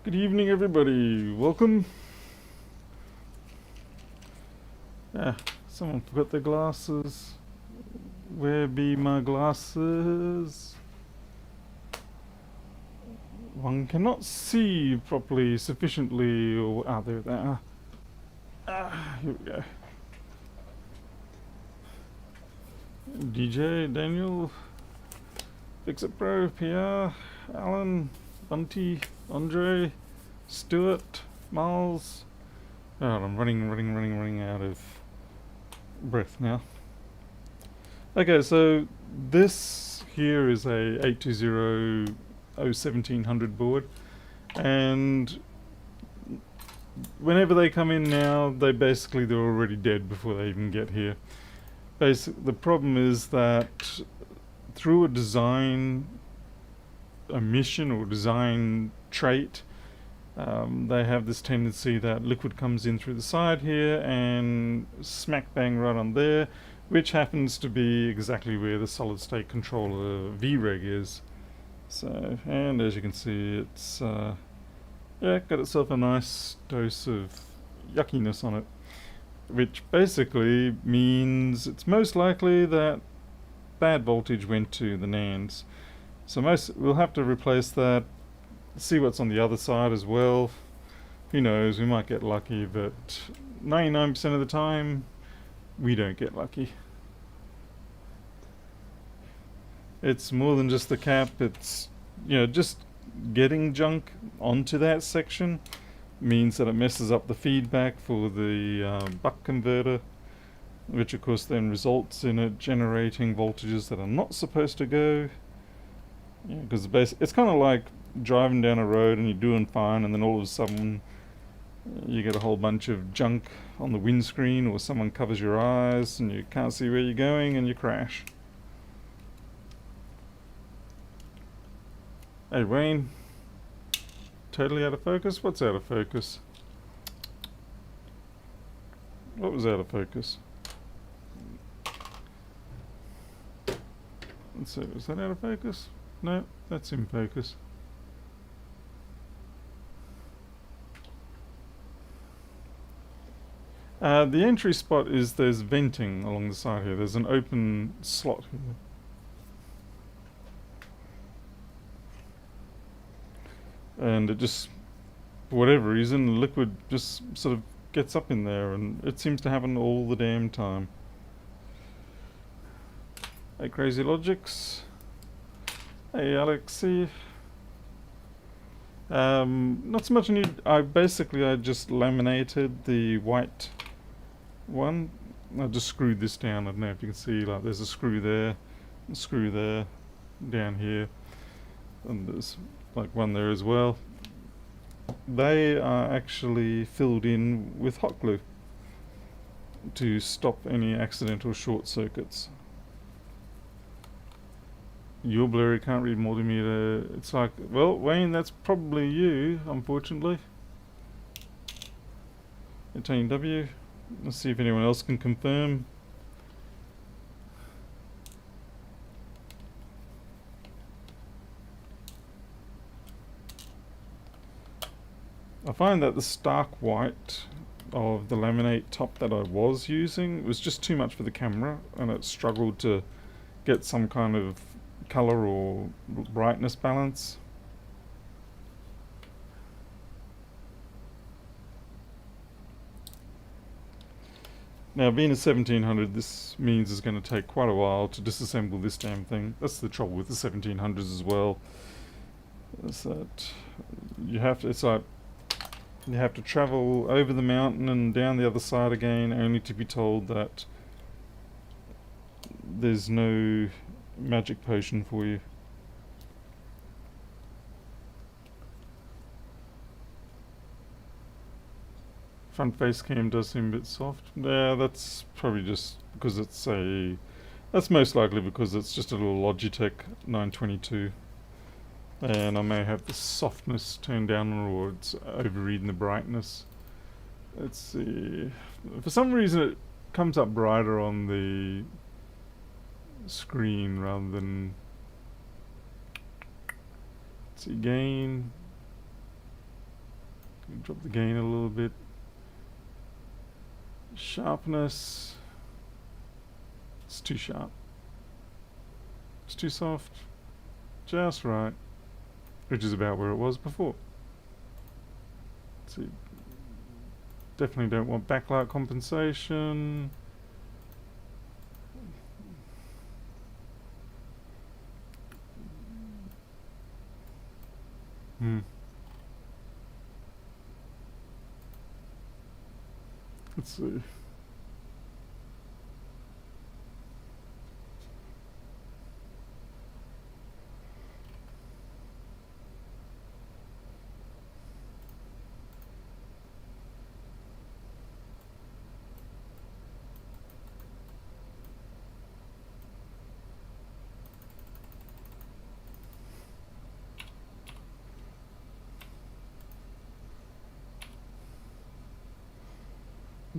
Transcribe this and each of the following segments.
Good evening, everybody. Welcome. Someone forgot their glasses. Where be my glasses? One cannot see properly, sufficiently, or there they are. Here we go. DJ, Daniel, Fixit Pro, PR, Alan, Bunty, Andre, Stuart, Miles. Oh, I'm running out of breath now. Okay, so this here is a 820 01700 board, and whenever they come in now, they're already dead before they even get here. The problem is that through a design omission or design trait, they have this tendency that liquid comes in through the side here and smack bang right on there, which happens to be exactly where the solid state controller VREG is. So, and as you can see, it's got itself a nice dose of yuckiness on it, which basically means it's most likely that bad voltage went to the NANDs. So we'll have to replace that, see what's on the other side as well. Who knows, we might get lucky, but 99% of the time we don't get lucky. It's more than just the cap. It's, just getting junk onto that section means that it messes up the feedback for the buck converter, which of course then results in it generating voltages that are not supposed to go. Because it's kind of like driving down a road and you're doing fine, and then all of a sudden you get a whole bunch of junk on the windscreen, or someone covers your eyes and you can't see where you're going and you crash. Hey Wayne, totally out of focus? What's out of focus? What was out of focus? Let's see, was that out of focus? No, that's in focus. The entry spot is there's venting along the side here. There's an open slot here. And it just, for whatever reason, the liquid just sort of gets up in there, and it seems to happen all the damn time. Hey Crazy Logics. Hey Alexi. Not so much need. I just laminated the white one. I just screwed this down. I don't know if you can see, like there's a screw there, down here, and there's like one there as well. They are actually filled in with hot glue to stop any accidental short circuits. You're blurry, can't read multimeter. It's like, well, Wayne, that's probably you, unfortunately. Tony W. Let's see if anyone else can confirm. I find that the stark white of the laminate top that I was using was just too much for the camera, and it struggled to get some kind of color or brightness balance. Now, being a 1700, this means it's going to take quite a while to disassemble this damn thing. That's the trouble with the 1700s as well. Is that you have to travel over the mountain and down the other side again, only to be told that there's no magic potion for you. Front face cam does seem a bit soft. Yeah, that's probably just because that's most likely because it's just a little Logitech 922. And I may have the softness turned down, or it's overreading the brightness. Let's see. For some reason it comes up brighter on the screen rather than... Let's see, gain. Drop the gain a little bit. Sharpness. It's too sharp. It's too soft. Just right. Which is about where it was before. So definitely don't want backlight compensation. Let's see.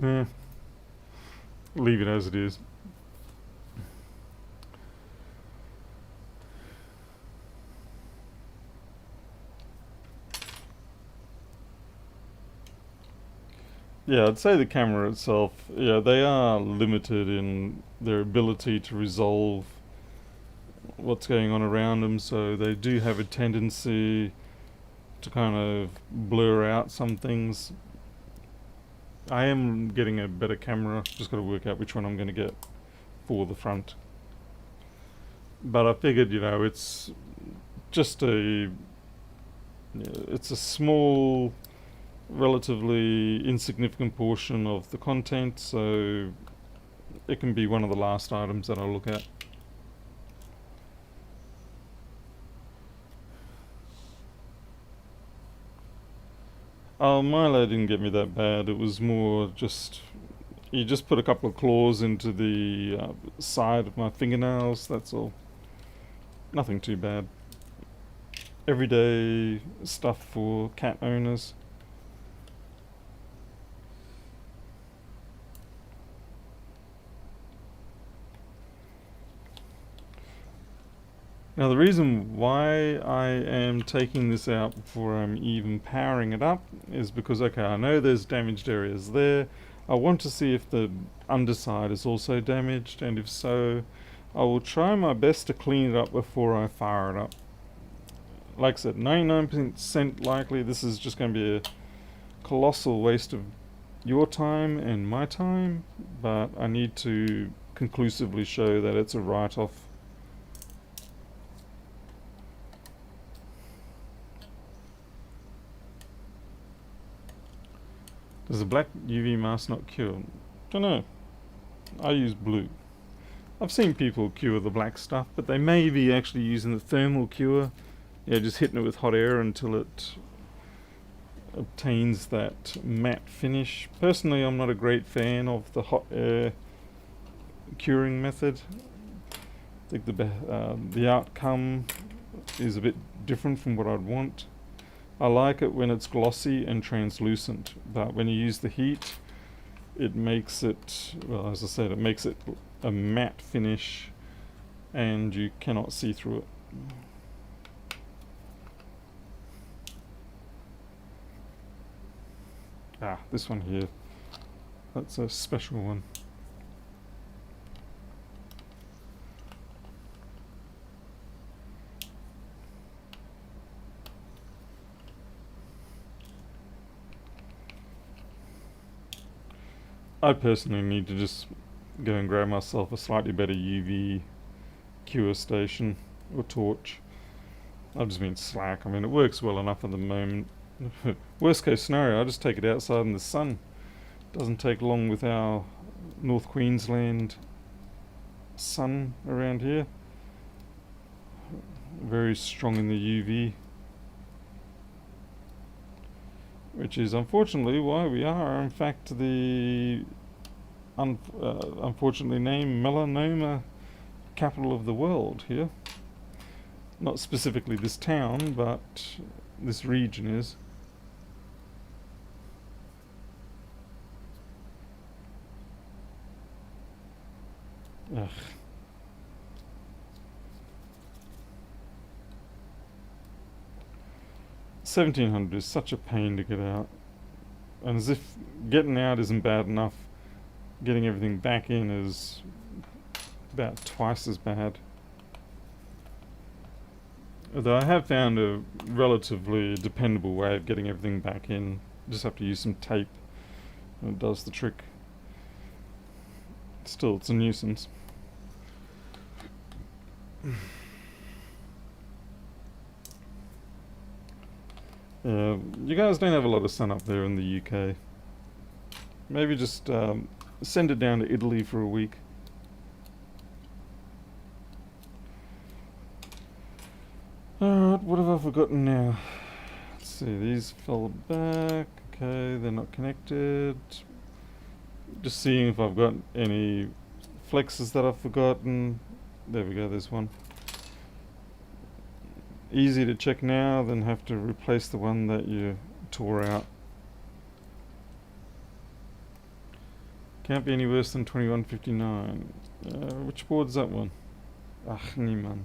Nah, leave it as it is. Yeah, I'd say the camera itself, yeah, they are limited in their ability to resolve what's going on around them, so they do have a tendency to kind of blur out some things. I am getting a better camera, just got to work out which one I'm going to get for the front. But I figured, it's just it's a small, relatively insignificant portion of the content, so it can be one of the last items that I look at. Oh, Milo didn't get me that bad. It was more just you just put a couple of claws into the side of my fingernails. That's all. Nothing too bad. Everyday stuff for cat owners. Now the reason why I am taking this out before I'm even powering it up is because, okay, I know there's damaged areas there. I want to see if the underside is also damaged, and if so, I will try my best to clean it up before I fire it up. Like I said, 99% likely this is just going to be a colossal waste of your time and my time, but I need to conclusively show that it's a write-off. Does the black UV mask not cure? Don't know. I use blue. I've seen people cure the black stuff, but they may be actually using the thermal cure. Yeah, just hitting it with hot air until it obtains that matte finish. Personally, I'm not a great fan of the hot air curing method. I think the outcome is a bit different from what I'd want. I like it when it's glossy and translucent, but when you use the heat, it makes it, well, as I said, it makes it a matte finish and you cannot see through it. Ah, this one here. That's a special one. I personally need to just go and grab myself a slightly better UV cure station or torch. I've just been slack. I mean, it works well enough at the moment. Worst case scenario, I just take it outside in the sun. Doesn't take long with our North Queensland sun around here. Very strong in the UV. Which is unfortunately why we are, in fact, the unfortunately named melanoma capital of the world here. Not specifically this town, but this region is. Ugh. 1700 is such a pain to get out. And as if getting out isn't bad enough, getting everything back in is about twice as bad. Although I have found a relatively dependable way of getting everything back in. Just have to use some tape and it does the trick. Still, it's a nuisance. You guys don't have a lot of sun up there in the UK. Maybe just send it down to Italy for a week. Alright, what have I forgotten now? Let's see, these fell back. Okay, they're not connected. Just seeing if I've got any flexes that I've forgotten. There we go, there's one. Easy to check now than have to replace the one that you tore out. Can't be any worse than 2159. Which board's that one? Ach, niemand.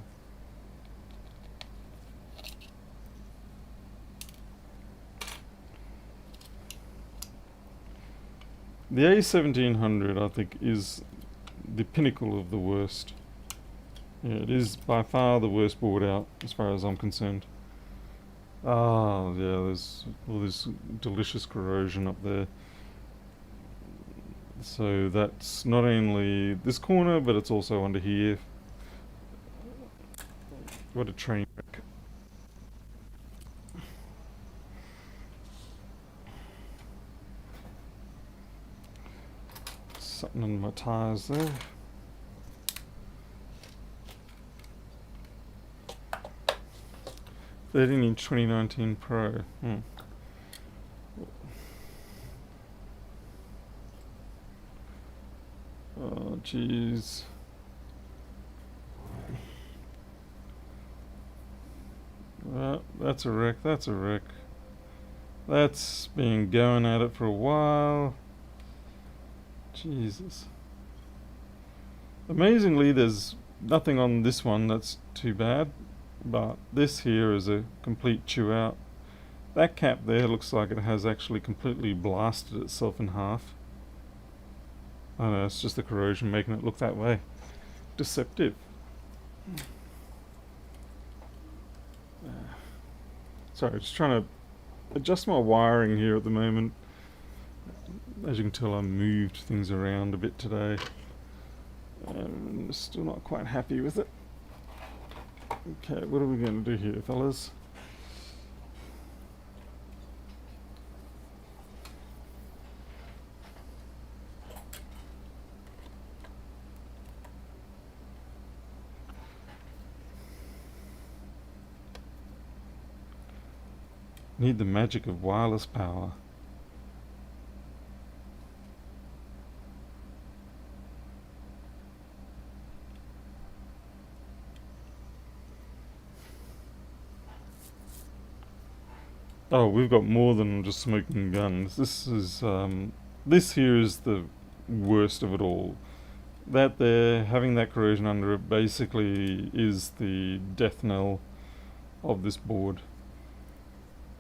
The A1700, I think, is the pinnacle of the worst. Yeah, it is by far the worst board out, as far as I'm concerned. Ah, yeah, there's all this delicious corrosion up there. So that's not only this corner, but it's also under here. What a train wreck. Something on my tyres there. "13" 2019 Pro. Oh, jeez. That's a wreck, that's a wreck. That's been going at it for a while. Jesus. Amazingly, there's nothing on this one that's too bad, but this here is a complete chew out. That cap there looks like it has actually completely blasted itself in half. I know, it's just the corrosion making it look that way. Deceptive. Sorry, just trying to adjust my wiring here at the moment. As you can tell, I moved things around a bit today. Still not quite happy with it. Okay, what are we going to do here, fellas? Need the magic of wireless power. Oh, we've got more than just smoking guns. This is this here is the worst of it all. That there, having that corrosion under it, basically is the death knell of this board.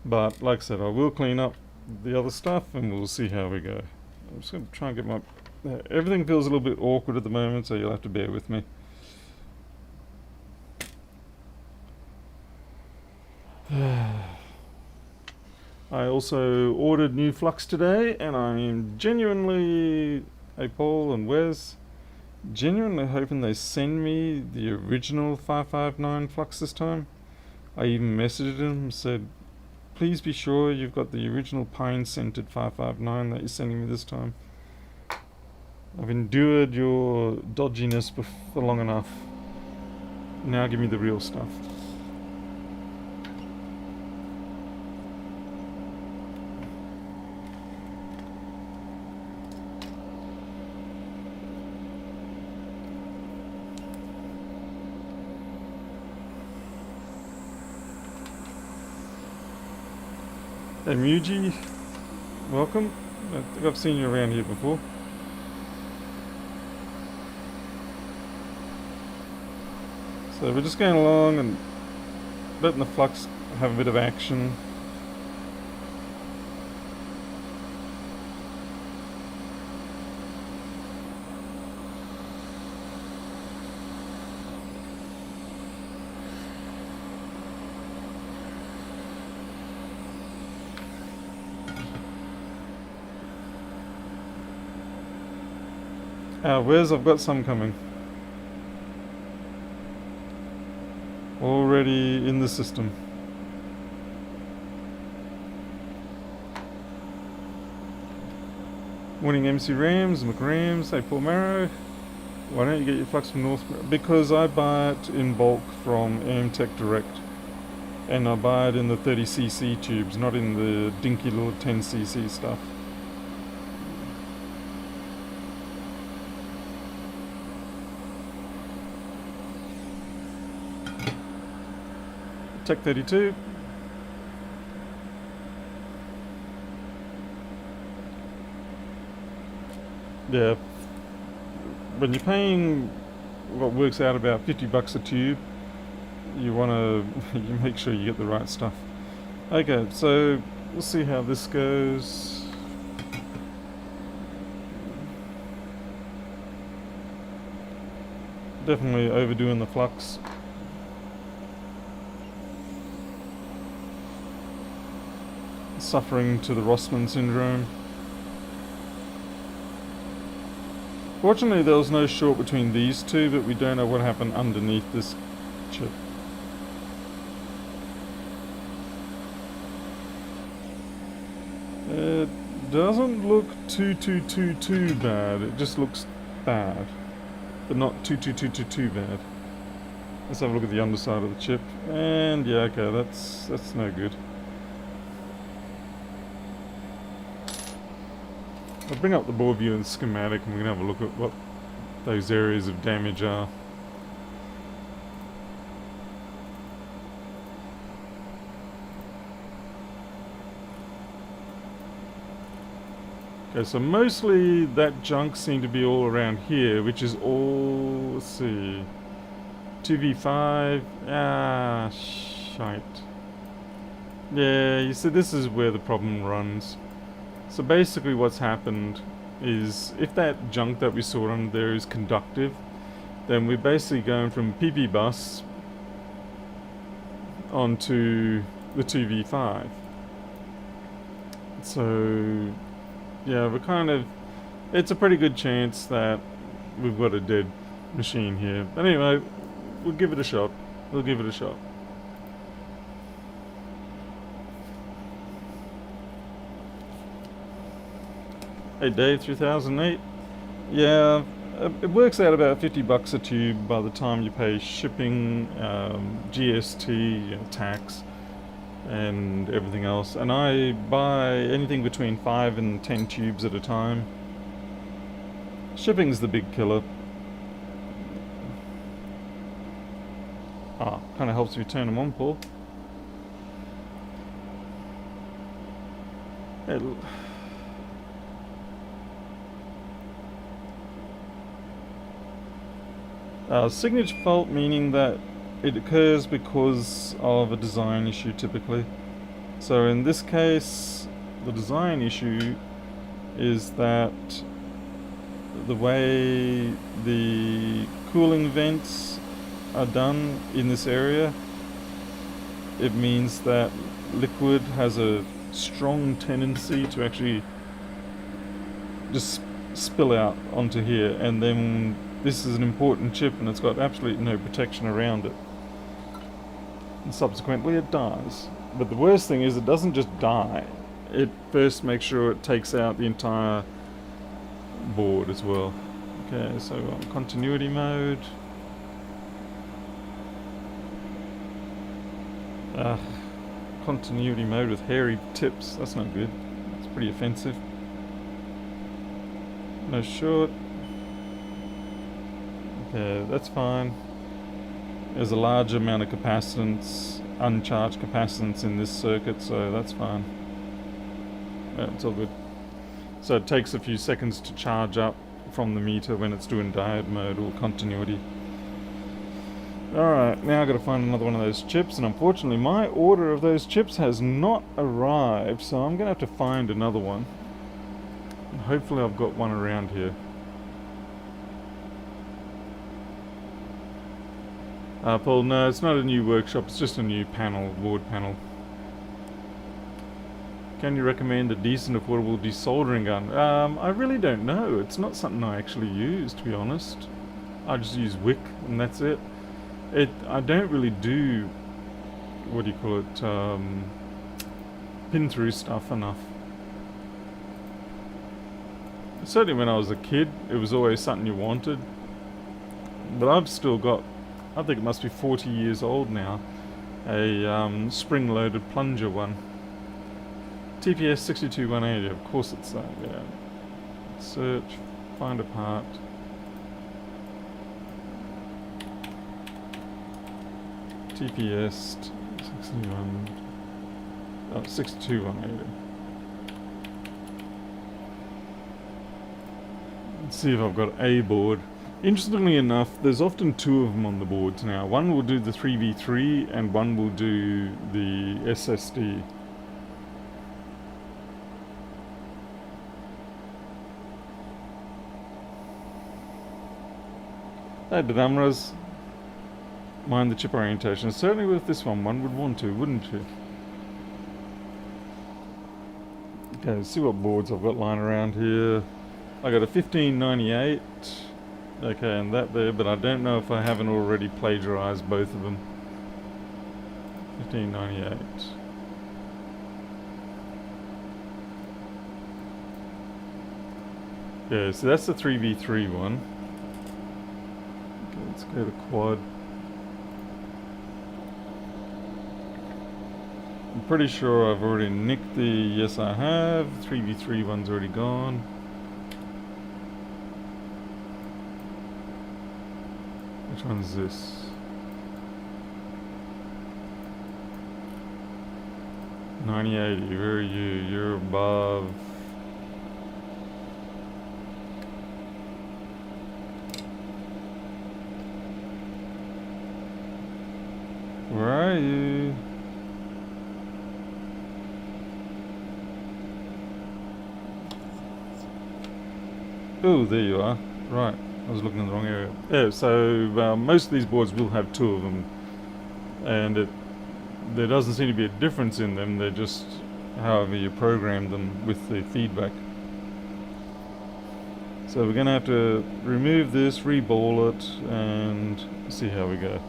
But like I said, I will clean up the other stuff and we'll see how we go. I'm just going to try and get my... everything feels a little bit awkward at the moment, so you'll have to bear with me. I also ordered new flux today, and I'm genuinely, hey Paul and Wes, genuinely hoping they send me the original 559 flux this time. I even messaged them, said, please be sure you've got the original pine scented 559 that you're sending me this time. I've endured your dodginess for long enough. Now give me the real stuff. Hey Muji, welcome. I think I've seen you around here before. So we're just going along and letting the flux have a bit of action. Where's I've got some coming. Already in the system. Morning MC Rams, McRams, hey Paul Marrow. Why don't you get your flux from North? Because I buy it in bulk from AMTech Direct. And I buy it in the 30cc tubes, not in the dinky little 10cc stuff. Tech 32. Yeah. When you're paying what works out about 50 bucks a tube, you want to you make sure you get the right stuff. Okay, so we'll see how this goes. Definitely overdoing the flux. Suffering to the Rossmann syndrome. Fortunately, there was no short between these two, but we don't know what happened underneath this chip. It doesn't look too bad. It just looks bad, but not too bad. Let's have a look at the underside of the chip, and yeah, okay, that's no good. I'll bring up the board view and schematic, and we're gonna have a look at what those areas of damage are. Okay, so mostly that junk seemed to be all around here, which is all, let's see, 2v5, shite. Yeah, you see this is where the problem runs. So basically what's happened is, if that junk that we saw on there is conductive, then we're basically going from PP bus onto the 2v5. So yeah, we're kind of, it's a pretty good chance that we've got a dead machine here. But anyway, we'll give it a shot. We'll give it a shot. Hey Dave, 3008. Yeah, it works out about 50 bucks a tube by the time you pay shipping, GST, tax, and everything else. And I buy anything between 5 and 10 tubes at a time. Shipping's the big killer. Kind of helps if you turn them on, Paul. Signature fault, meaning that it occurs because of a design issue typically. So in this case, the design issue is that the way the cooling vents are done in this area, it means that liquid has a strong tendency to actually just spill out onto here, and then this is an important chip and it's got absolutely no protection around it. And subsequently it dies. But the worst thing is it doesn't just die. It first makes sure it takes out the entire board as well. Okay, so on continuity mode. Continuity mode with hairy tips. That's not good. It's pretty offensive. No short. Okay, that's fine. There's a large amount of capacitance, uncharged capacitance in this circuit, so that's fine. Yeah, it's all good. So it takes a few seconds to charge up from the meter when it's doing diode mode or continuity. Alright, now I've got to find another one of those chips, and unfortunately my order of those chips has not arrived, so I'm going to have to find another one. And hopefully I've got one around here. Paul, no, it's not a new workshop, it's just a new panel, board panel. Can you recommend a decent, affordable desoldering gun? I really don't know. It's not something I actually use, to be honest. I just use wick, and that's it. I don't really do, what do you call it, pin through stuff enough. Certainly when I was a kid, it was always something you wanted. But I've still got, I think it must be 40 years old now, a spring-loaded plunger one. TPS 62180, of course it's that, yeah. Search, find a part. TPS 62180. Let's see if I've got a board. Interestingly enough, there's often two of them on the boards now. One will do the 3v3 and one will do the SSD. Hey, Badamras, mind the chip orientation. Certainly with this one would want to, wouldn't you? Okay, let's see what boards I've got lying around here. I got a 1598. Okay, and that there, but I don't know if I haven't already plagiarized both of them. 1598. Yeah, so that's the 3v3 one. Okay, let's go to quad. I'm pretty sure I've already nicked the, yes I have, 3v3 one's already gone. Which one's this? 9080, where are you? You're above. Where are you? Oh, there you are. Right, I was looking in the wrong area. Yeah, so most of these boards will have two of them, and there doesn't seem to be a difference in them. They're just however you program them with the feedback. So we're going to have to remove this, re-ball it, and see how we go.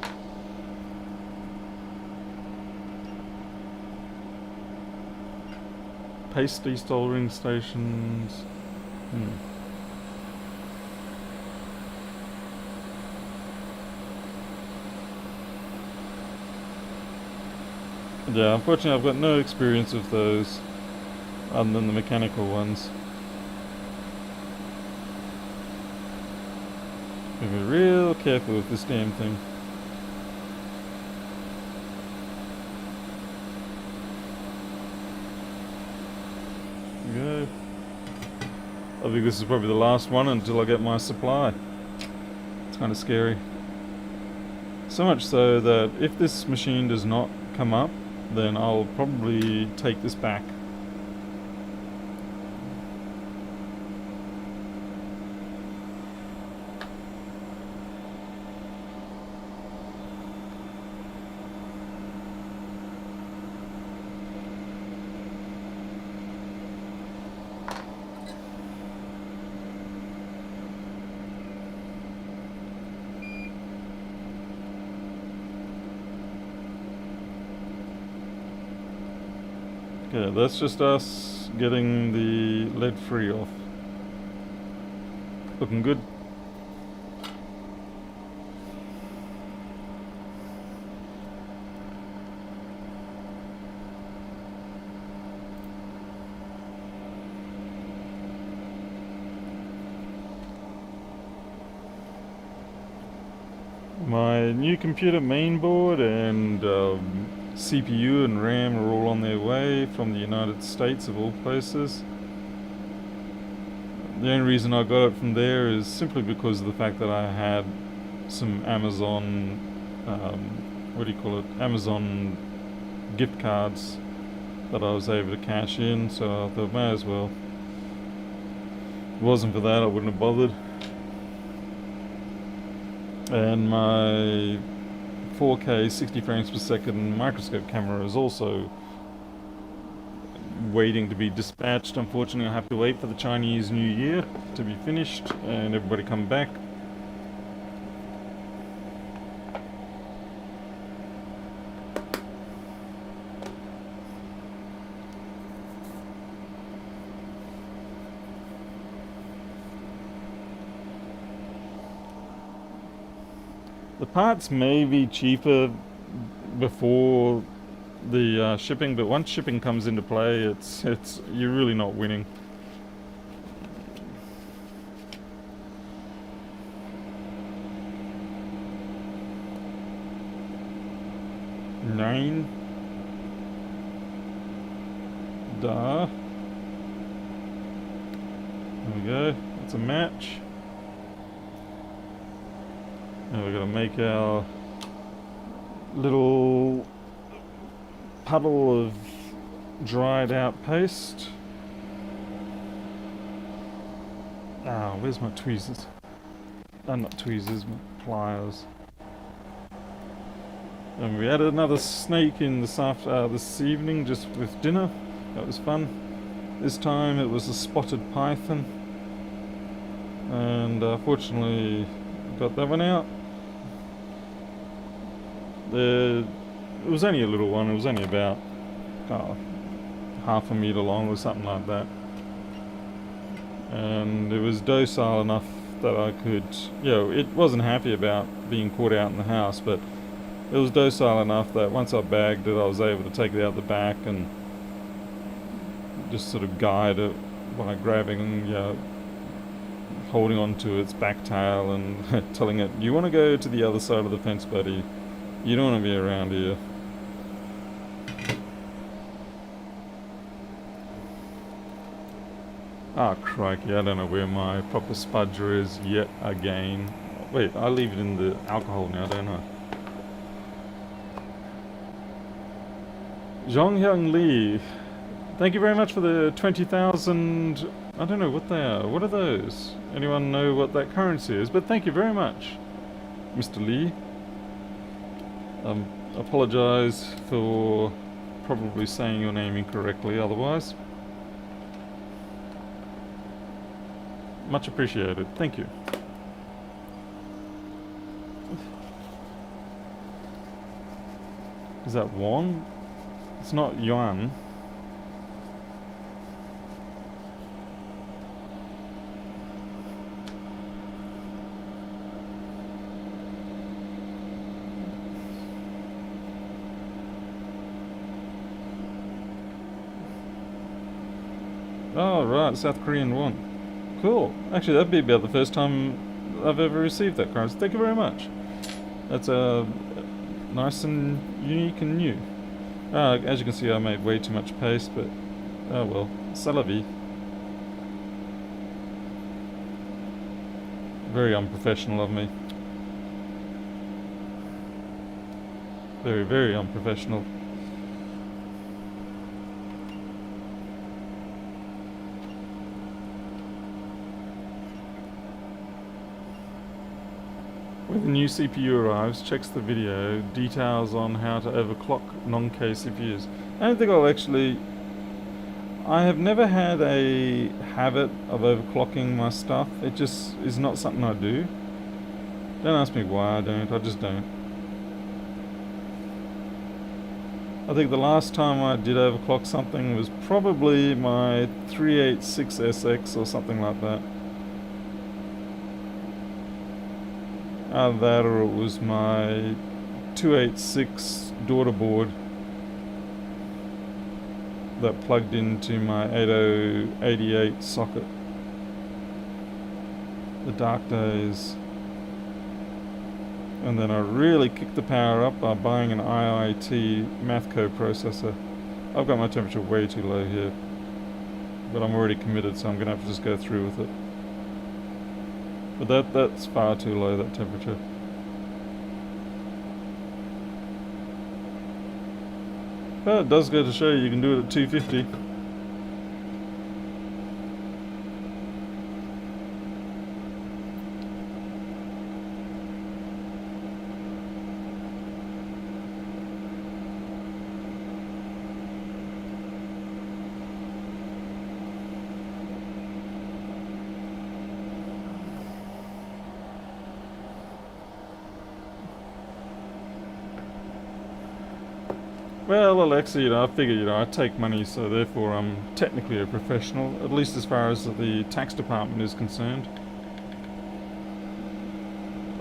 Paste desoldering stations. Yeah, unfortunately I've got no experience of those other than the mechanical ones. Gotta be real careful with this damn thing. There we go. I think this is probably the last one until I get my supply. It's kind of scary. So much so that if this machine does not come up, then I'll probably take this back. Okay, that's just us getting the lead free off. Looking good. My new computer mainboard and CPU and RAM are all on their way from the United States of all places. The only reason I got it from there is simply because of the fact that I had some Amazon, what do you call it, Amazon gift cards that I was able to cash in, so I thought may as well. If it wasn't for that I wouldn't have bothered. And my 4K 60 frames per second microscope camera is also waiting to be dispatched. Unfortunately, I have to wait for the Chinese New Year to be finished and everybody come back. The parts may be cheaper before the shipping, but once shipping comes into play, it's you're really not winning. Nine. There we go. That's a match. Now we're gonna make our little puddle of dried out paste. Ah, where's my tweezers? Not tweezers, my pliers. And we added another snake in this evening just with dinner. That was fun. This time it was a spotted python. And fortunately got that one out. It was only a little one. It was only about half a meter long or something like that. And it was docile enough that I could, it wasn't happy about being caught out in the house, but it was docile enough that once I bagged it, I was able to take it out the back and just sort of guide it by grabbing, holding onto its back tail and telling it, "You want to go to the other side of the fence, buddy. You don't want to be around here." Ah, crikey, I don't know where my proper spudger is yet again. Wait, I leave it in the alcohol now, don't I? Zhonghyun Lee, thank you very much for the 20,000... I don't know what they are. What are those? Anyone know what that currency is? But thank you very much, Mr. Lee. Apologise for probably saying your name incorrectly otherwise. Much appreciated. Thank you. Is that won? It's not yuan. Oh, right, South Korean won. Cool. Actually, that'd be about the first time I've ever received that currency. Thank you very much. That's nice and unique and new. As you can see, I made way too much paste, but oh well. C'est la vie. Very unprofessional of me. Very, very unprofessional. When the new CPU arrives, checks the video, details on how to overclock non-K CPUs. I don't think I'll actually... I have never had a habit of overclocking my stuff. It just is not something I do. Don't ask me why I don't, I just don't. I think the last time I did overclock something was probably my 386SX or something like that. Either that or it was my 286 daughter board that plugged into my 8088 socket. The dark days. And then I really kicked the power up by buying an IIT Mathco processor. I've got my temperature way too low here, but I'm already committed, so I'm going to have to just go through with it. But that's far too low, that temperature. But it does go to show you can do it at 250. Well, Alexa, I figure, I take money, so therefore I'm technically a professional, at least as far as the tax department is concerned.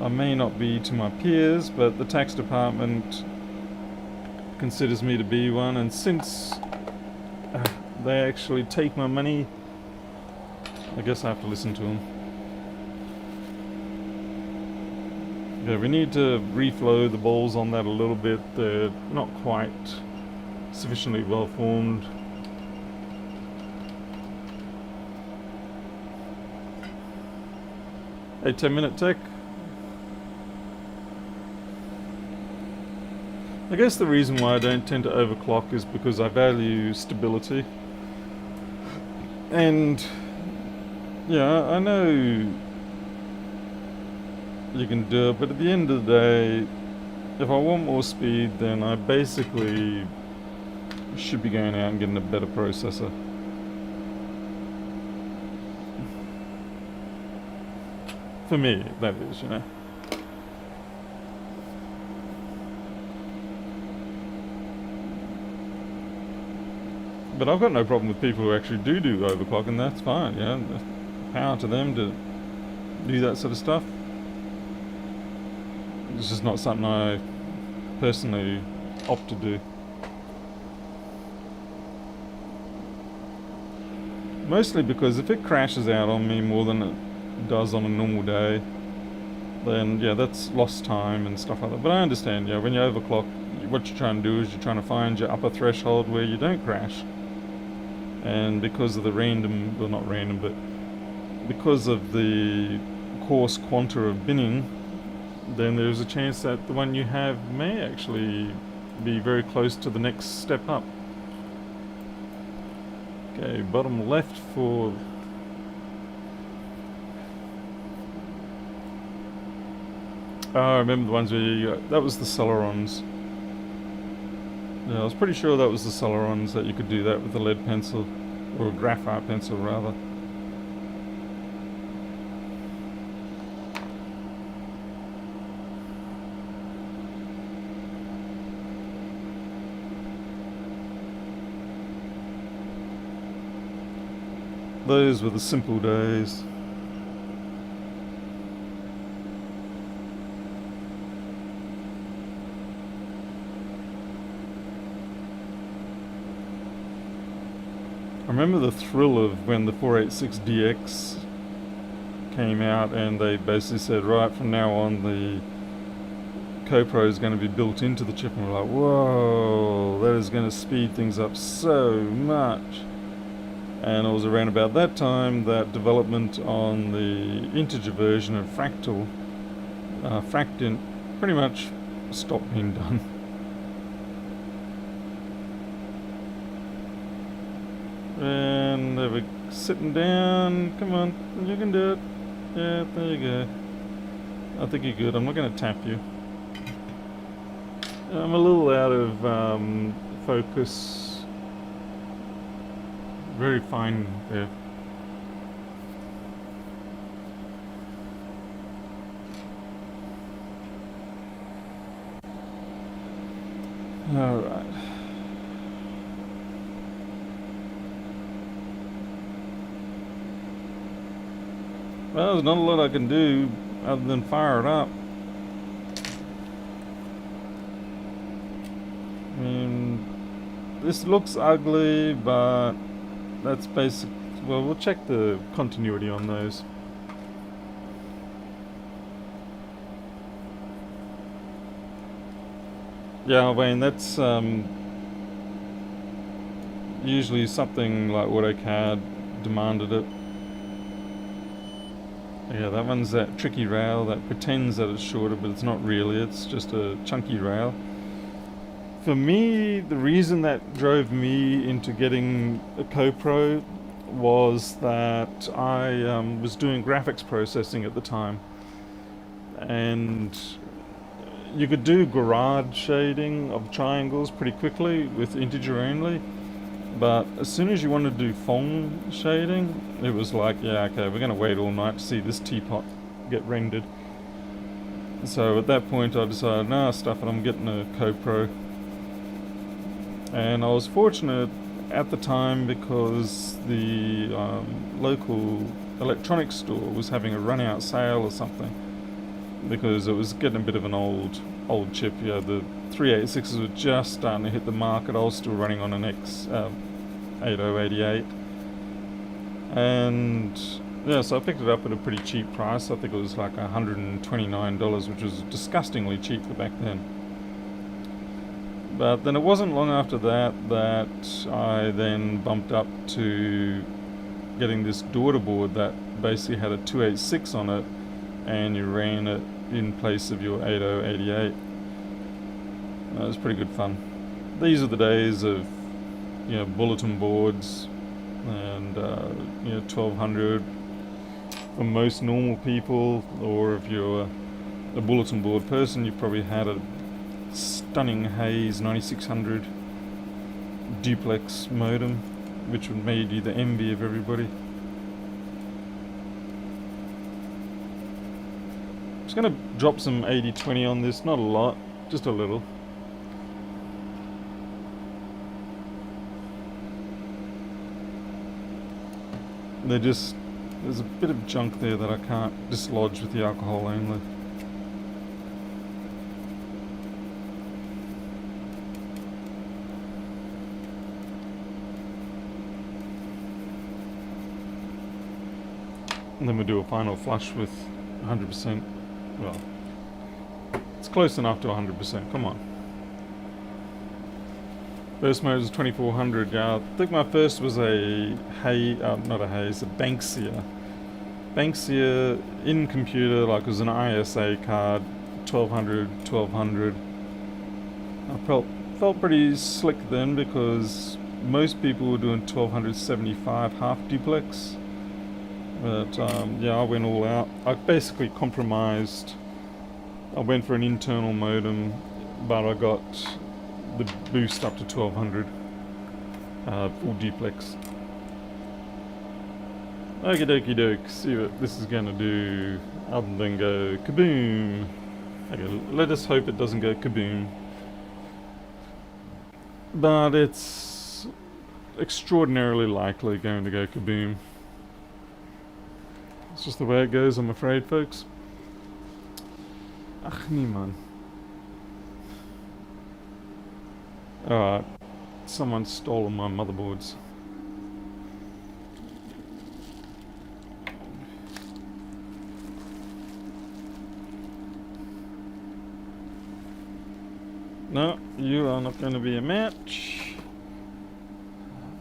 I may not be to my peers, but the tax department considers me to be one, and since they actually take my money, I guess I have to listen to them. Yeah, we need to reflow the balls on that a little bit. They're not quite sufficiently well formed. A 10-minute tech. I guess the reason why I don't tend to overclock is because I value stability. And yeah, I know you can do it, but at the end of the day, if I want more speed, then I basically should be going out and getting a better processor. For me, that is, But I've got no problem with people who actually do overclock, and that's fine, Power to them to do that sort of stuff. It's just not something I personally opt to do. Mostly because if it crashes out on me more than it does on a normal day, then that's lost time and stuff like that. But I understand, when you overclock, what you're trying to do is you're trying to find your upper threshold where you don't crash. And because of the because of the coarse quanta of binning, then there's a chance that the one you have may actually be very close to the next step up. Okay, bottom left for... Oh, I remember the ones where that was the Celerons. Yeah, I was pretty sure that was the Celerons, that you could do that with a lead pencil, or a graphite pencil rather. Those were the simple days. I remember the thrill of when the 486DX came out and they basically said, right, from now on the CoPro is going to be built into the chip, and we're like, whoa, that is going to speed things up so much. And it was around about that time that development on the integer version of Fractint pretty much stopped being done. And there we're sitting down. Come on, you can do it. Yeah, there you go. I think you're good. I'm not going to tap you. I'm a little out of focus. Very fine there. Alright. Well, there's not a lot I can do other than fire it up. I mean, this looks ugly, but that's basic. Well, we'll check the continuity on those. Yeah, Wayne, that's usually something like AutoCAD demanded it. Yeah, that one's that tricky rail that pretends that it's shorter, but it's not really. It's just a chunky rail. For me, the reason that drove me into getting a CoPro was that I was doing graphics processing at the time, and you could do garage shading of triangles pretty quickly with integer only, but as soon as you wanted to do Phong shading, it was like, yeah, okay, we're going to wait all night to see this teapot get rendered. So at that point I decided, nah, stuff it, I'm getting a CoPro. And I was fortunate at the time because the local electronics store was having a run out sale or something, because it was getting a bit of an old chip. Yeah, the 386s were just starting to hit the market. I was still running on an X 8088, and yeah, so I picked it up at a pretty cheap price. I think it was like $129, which was disgustingly cheap for back then. But then it wasn't long after that I then bumped up to getting this daughter board that basically had a 286 on it, and you ran it in place of your 8088. It was pretty good fun. These are the days of, bulletin boards and 1200 for most normal people, or if you're a bulletin board person, you probably had a stunning Hayes 9600 duplex modem, which would made you the envy of everybody. I'm just going to drop some 80/20 on this, not a lot, just a little. There's a bit of junk there that I can't dislodge with the alcohol only. And then we do a final flush with 100%. Well, it's close enough to 100%. Come on. First mode is 2400. Yeah, I think my first was a not a Hayes, a Banksia. Banksia in computer, like it was an ISA card, 1200. I felt pretty slick then, because most people were doing 1275 half duplex. But I went all out. I basically compromised. I went for an internal modem, but I got the boost up to 1200 full duplex. Okie dokie doke, see what this is going to do other than go kaboom. Okay, let us hope it doesn't go kaboom. But it's extraordinarily likely going to go kaboom. It's just the way it goes, I'm afraid, folks. Ach, niemand. Alright, someone's stolen my motherboards. No, you are not going to be a match.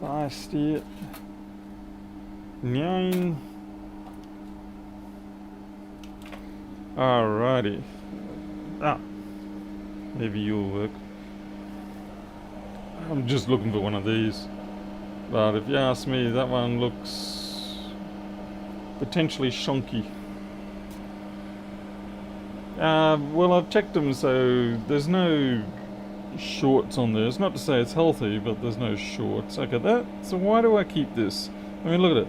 Weißt du? Nein. Alrighty. Maybe you'll work. I'm just looking for one of these. But if you ask me, that one looks potentially shonky. Well, I've checked them, so there's no shorts on there. It's not to say it's healthy, but there's no shorts. Okay, so why do I keep this? I mean, look at it.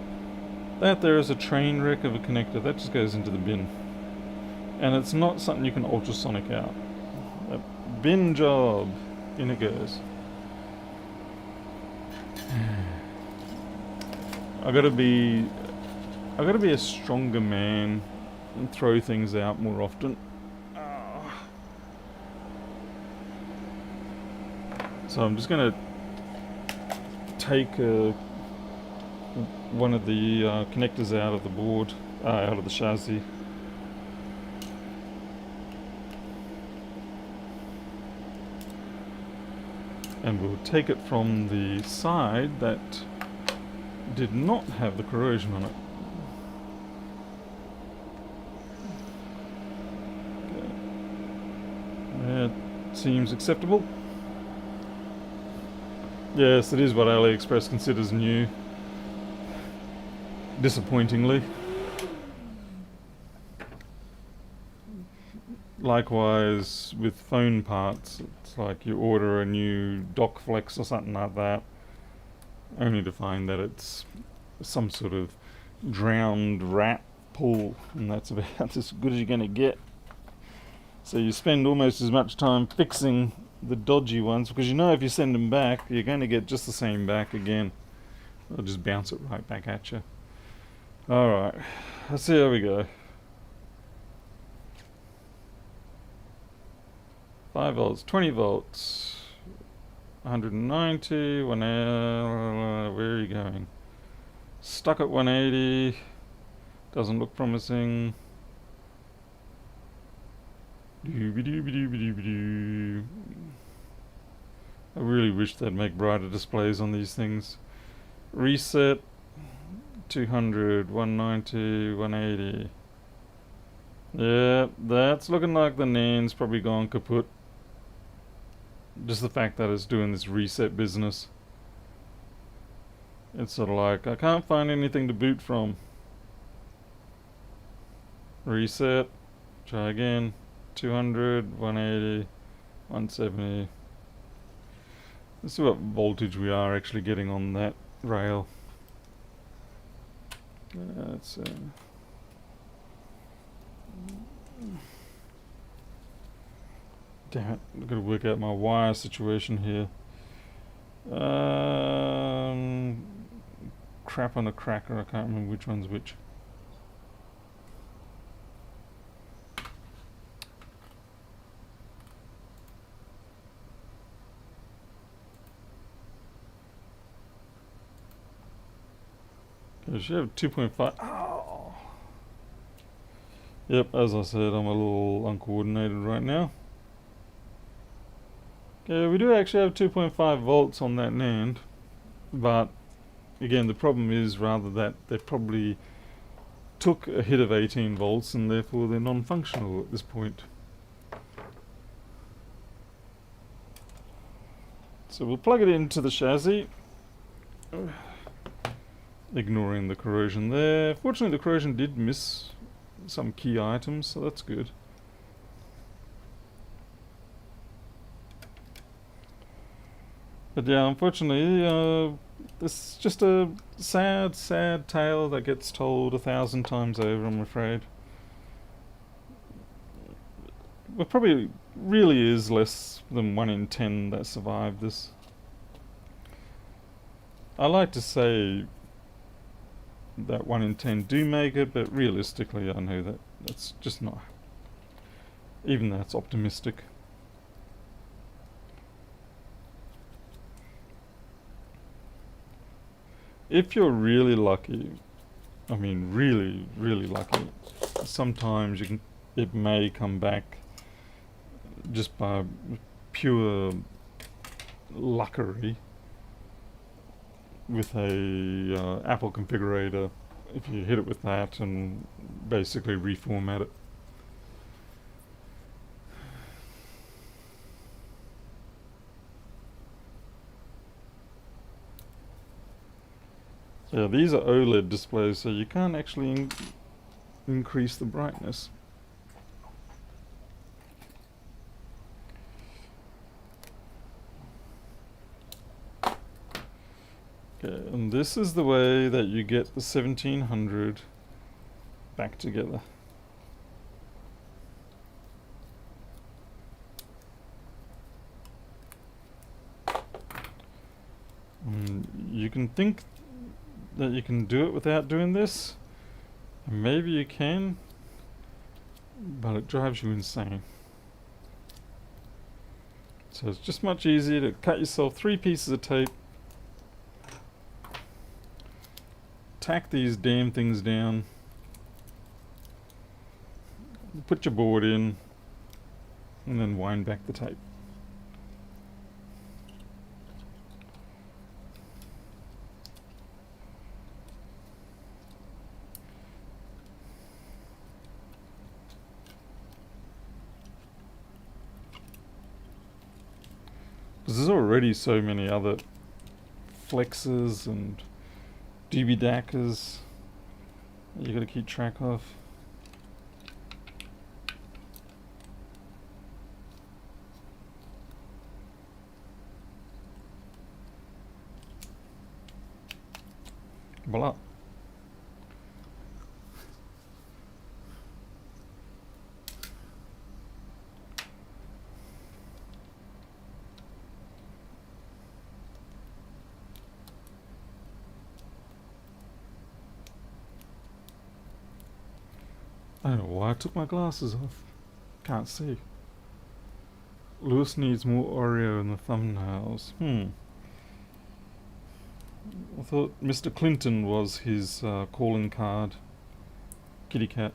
That there is a train wreck of a connector. That just goes into the bin. And it's not something you can ultrasonic out. A bin job. In it goes. I gotta be a stronger man and throw things out more often. So I'm just gonna take one of the connectors out of the board, out of the chassis. And we'll take it from the side that did not have the corrosion on it. Okay. That seems acceptable. Yes, it is what AliExpress considers new. Disappointingly. Likewise with phone parts, it's like you order a new dock flex or something like that, only to find that it's some sort of drowned rat pull, and that's about as good as you're going to get. So you spend almost as much time fixing the dodgy ones, because you know if you send them back, you're going to get just the same back again. They'll just bounce it right back at you. Alright, let's see how we go. 5 volts, 20 volts, 190, where are you going? Stuck at 180, doesn't look promising. I really wish they'd make brighter displays on these things. Reset, 200, 190, 180. Yeah, that's looking like the NAND's probably gone kaput. Just the fact that it's doing this reset business. It's sort of like, I can't find anything to boot from. Reset, try again, 200, 180, 170. Let's see what voltage we are actually getting on that rail. That's damn it, I've got to work out my wire situation here. Crap on a cracker, I can't remember which one's which. Okay, she have 2.5. Oh. Yep, as I said, I'm a little uncoordinated right now. Okay, we do actually have 2.5 volts on that NAND, but again, the problem is rather that they probably took a hit of 18 volts and therefore they're non-functional at this point. So we'll plug it into the chassis, ignoring the corrosion there. Fortunately, the corrosion did miss some key items, so that's good. But yeah, unfortunately, this is just a sad, sad tale that gets told 1,000 times over, I'm afraid. But probably really is less than 1 in 10 that survive this. I like to say that 1 in 10 do make it, but realistically I know that that's just not, even that's optimistic. If you're really lucky, I mean really, really lucky, sometimes it may come back just by pure luckery with a Apple configurator. If you hit it with that and basically reformat it. Yeah, these are OLED displays, so you can't actually increase the brightness. Okay, and this is the way that you get the 1700 back together. You can think that you can do it without doing this. Maybe you can, but it drives you insane. So it's just much easier to cut yourself 3 pieces of tape, tack these damn things down, put your board in, and then wind back the tape. Because there's already so many other flexes and DB-dackers that you got to keep track of. Voila. I don't know why I took my glasses off. Can't see. Lewis needs more Oreo in the thumbnails. I thought Mr. Clinton was his calling card. Kitty cat.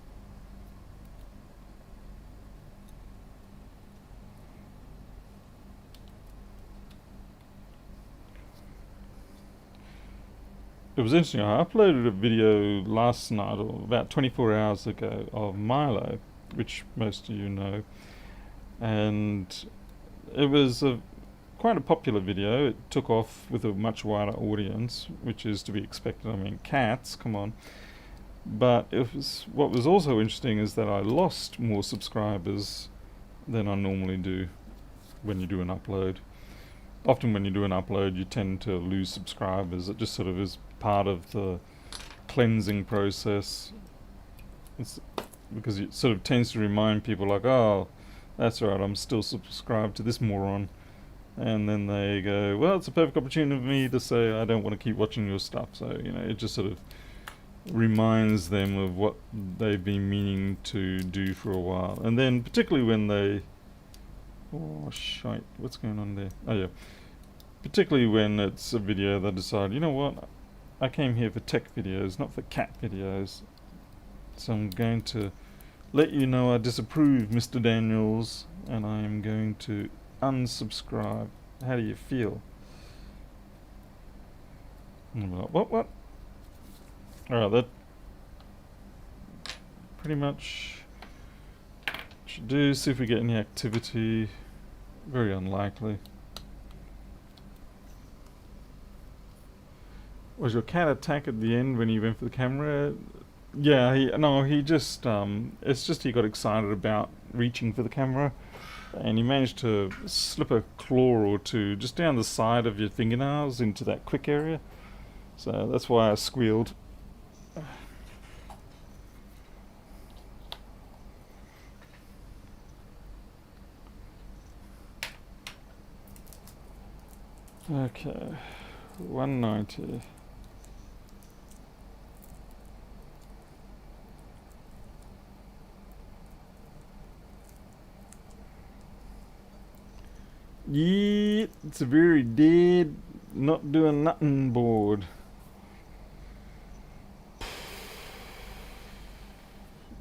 It was interesting. I uploaded a video last night, or about 24 hours ago, of Milo, which most of you know, and it was quite a popular video. It took off with a much wider audience, which is to be expected. I mean, cats, come on. But what was also interesting is that I lost more subscribers than I normally do when you do an upload. Often when you do an upload, you tend to lose subscribers. It just sort of is part of the cleansing process. It's because it sort of tends to remind people like, oh, that's right, I'm still subscribed to this moron. And then they go, well, it's a perfect opportunity for me to say I don't want to keep watching your stuff. So, it just sort of reminds them of what they've been meaning to do for a while. And then particularly when they... Oh, shite, what's going on there? Oh, yeah. Particularly when it's a video they decide, you know what, I came here for tech videos, not for cat videos. So I'm going to let you know I disapprove, Mr. Daniels, and I am going to unsubscribe. How do you feel? And I'm like, what? Alright, that pretty much should do. See if we get any activity. Very unlikely. Was your cat attack at the end when you went for the camera? Yeah, he just, it's just he got excited about reaching for the camera, and he managed to slip a claw or two just down the side of your fingernails into that quick area. So that's why I squealed. Okay, 190. Yeah, it's a very dead, not doing nothing board.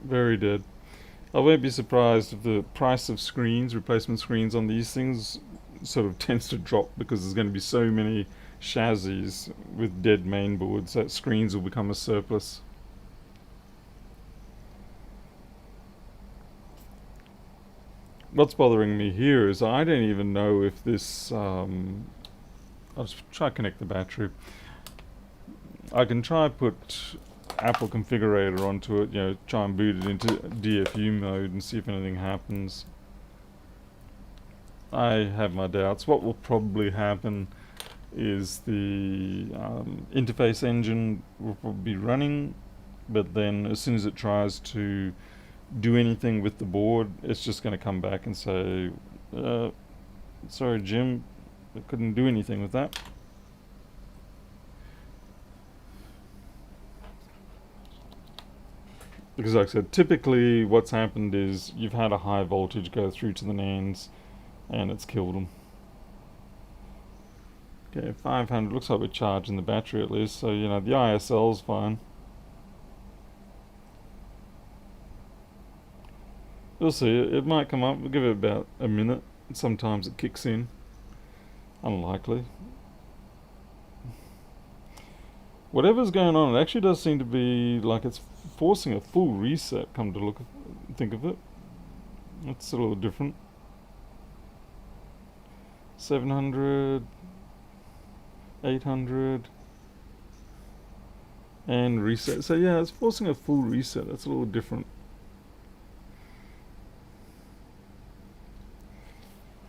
Very dead. I won't be surprised if the price of screens, replacement screens on these things, sort of tends to drop because there's going to be so many chassis with dead mainboards that screens will become a surplus. What's bothering me here is I don't even know if this... I'll just try to connect the battery. I can try put Apple configurator onto it, try and boot it into DFU mode and see if anything happens. I have my doubts. What will probably happen is the interface engine will probably be running, but then as soon as it tries to do anything with the board, it's just going to come back and say, sorry Jim, I couldn't do anything with that. Because like I said, typically what's happened is you've had a high voltage go through to the NANDs and it's killed them. Okay, 500, looks like we're charging the battery at least, so the ISL's fine. We'll see, it might come up, we'll give it about a minute. Sometimes it kicks in. Unlikely. Whatever's going on, it actually does seem to be like it's forcing a full reset, come to think of it. That's a little different. 700, 800, and reset. So yeah, it's forcing a full reset. That's a little different.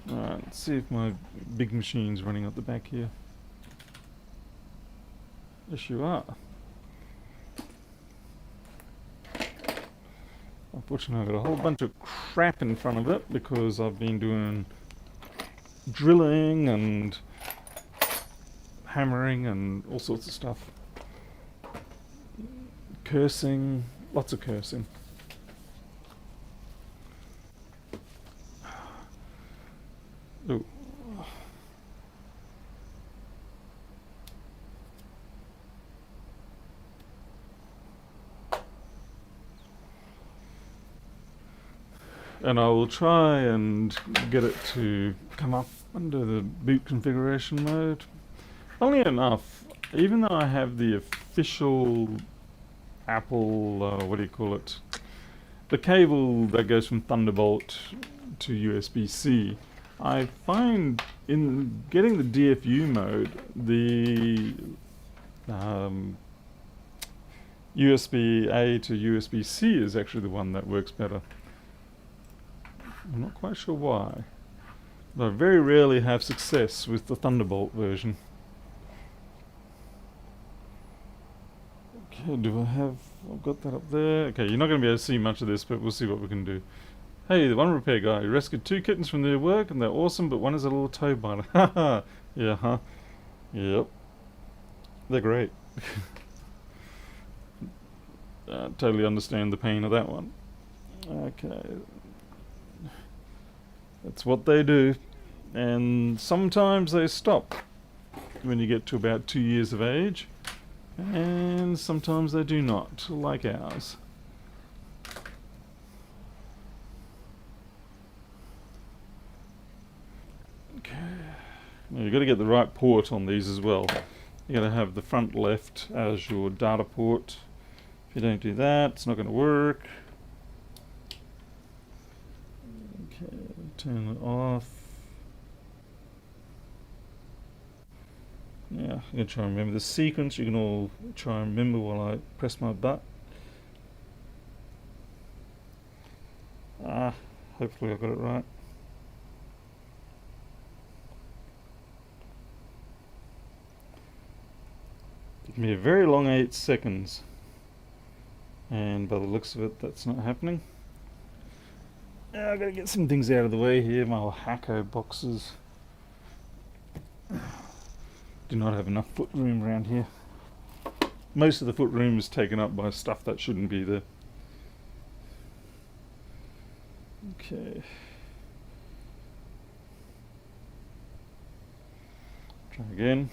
Alright, let's see if my big machine's running at the back here. Yes, you are. Unfortunately, I've got a whole bunch of crap in front of it because I've been doing drilling and hammering and all sorts of stuff. Cursing, lots of cursing. Ooh. And I will try and get it to come up under the boot configuration mode. Only enough, even though I have the official Apple, what do you call it? The cable that goes from Thunderbolt to USB-C, I find in getting the DFU mode, the USB-A to USB-C is actually the one that works better. I'm not quite sure why. But I very rarely have success with the Thunderbolt version. Okay, I've got that up there. Okay, you're not going to be able to see much of this, but we'll see what we can do. Hey, the one repair guy, you rescued 2 kittens from their work and they're awesome, but one is a little toe biter. Haha, yeah, huh? Yep. They're great. Totally understand the pain of that one. Okay. That's what they do. And sometimes they stop when you get to about 2 years of age. And sometimes they do not, like ours. Okay. Now you've got to get the right port on these as well. You've got to have the front left as your data port. If you don't do that, it's not going to work. Okay, turn it off. Yeah, I'm going to try and remember the sequence. You can all try and remember while I press my button. Hopefully I got it right. Give me a very long 8 seconds. And by the looks of it, that's not happening. I've got to get some things out of the way here. My old Hacko boxes do not have enough foot room around here. Most of the foot room is taken up by stuff that shouldn't be there. Okay. Try again.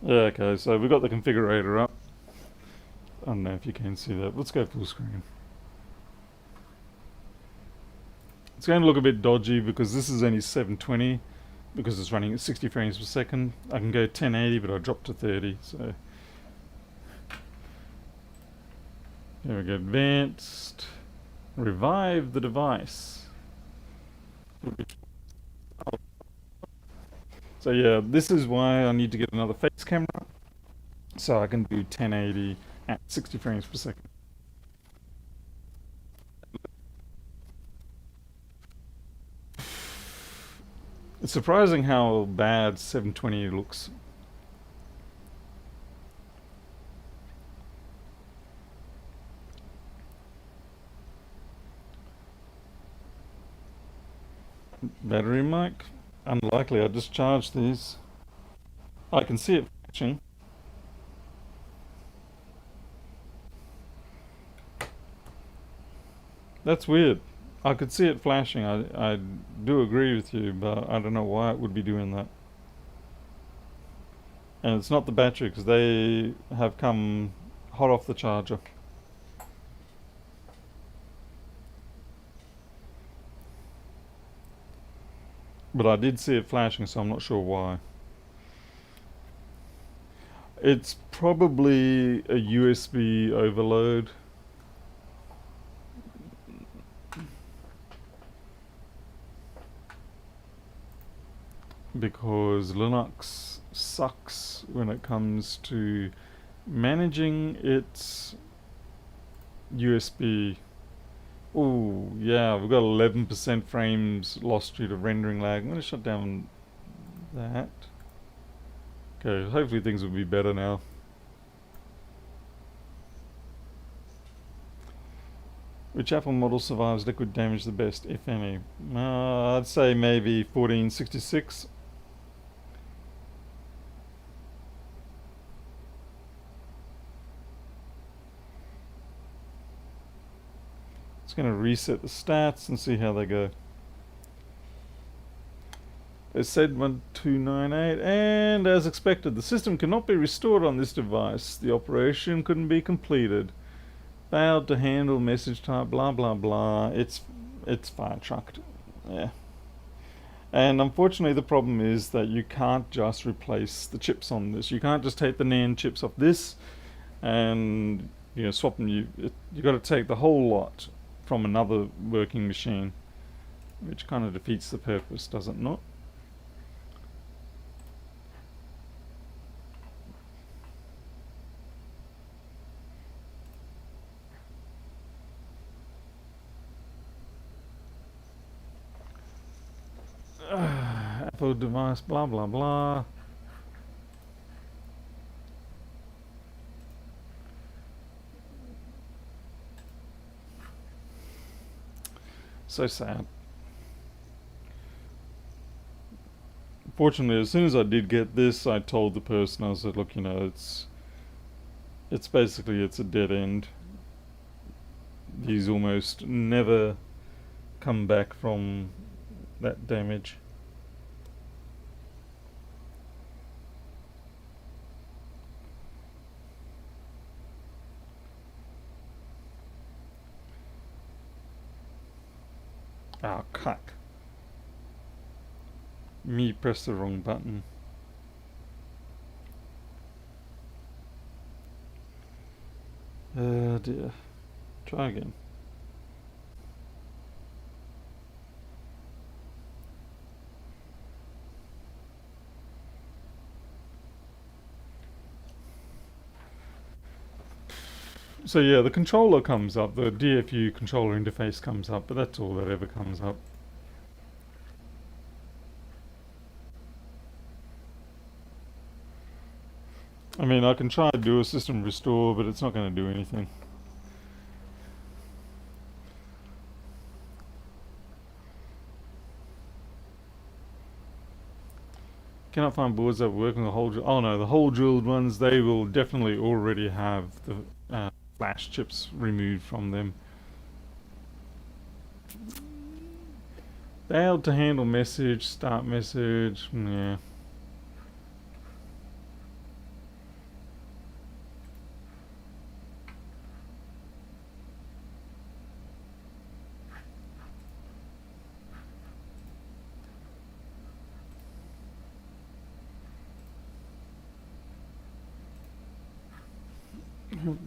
Okay, so we've got the configurator up. I don't know if you can see that. Let's go full screen. It's going to look a bit dodgy because this is only 720 because it's running at 60 frames per second. I can go 1080, but I dropped to 30, so. There we go, advanced. Revive the device. So yeah, this is why I need to get another face camera so I can do 1080 at 60 frames per second. It's surprising how bad 720 looks. Battery mic? Unlikely, I just charged these. I can see it flashing. That's weird. I could see it flashing. I do agree with you, but I don't know why it would be doing that. And it's not the battery because they have come hot off the charger. But I did see it flashing, so I'm not sure why. It's probably a USB overload. Because Linux sucks when it comes to managing its USB. Oh, yeah, we've got 11% frames lost due to rendering lag. I'm going to shut down that. Okay, hopefully things will be better now. Which Apple model survives liquid damage the best, if any? I'd say maybe 1466. It's going to reset the stats and see how they go. It said 1298, and as expected, the system cannot be restored on this device. The operation couldn't be completed. Failed to handle message type, blah blah blah. It's fire trucked. Yeah. And unfortunately, the problem is that you can't just replace the chips on this. You can't just take the NAND chips off this and swap them. You got to take the whole lot from another working machine, which kind of defeats the purpose, does it not? Apple device, blah blah blah. So sad. Fortunately, as soon as I did get this, I told the person, I said, look, it's basically it's a dead end. These almost never come back from that damage. Oh, cuck. Me pressed the wrong button. Oh dear. Try again. So yeah, the controller comes up, the DFU controller interface comes up, but that's all that ever comes up. I mean, I can try to do a system restore, but it's not going to do anything. Cannot find boards that work on the hole drill. Oh no, the hole drilled ones, they will definitely already have the flash chips removed from them. Failed to handle message, start message, yeah.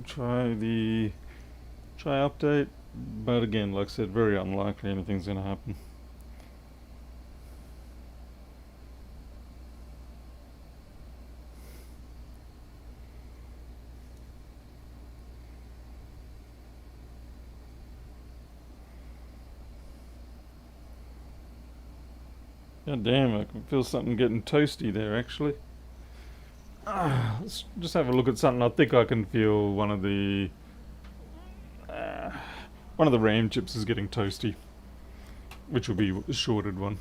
Try update, but again, like I said, very unlikely anything's going to happen. God damn, I can feel something getting toasty there actually. Let's just have a look at something. I think I can feel one of the RAM chips is getting toasty, which will be a shorted one.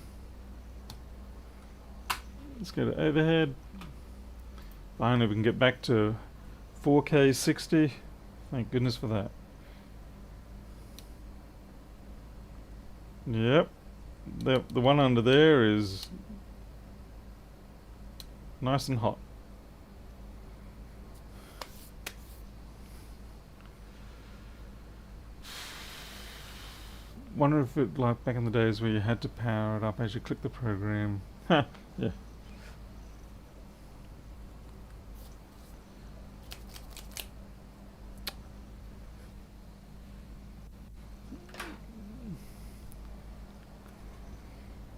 Let's go to overhead. Finally, we can get back to 4K 60. Thank goodness for that. Yep, the one under there is nice and hot. Wonder if it, like back in the days where you had to power it up as you click the program. Ha, yeah.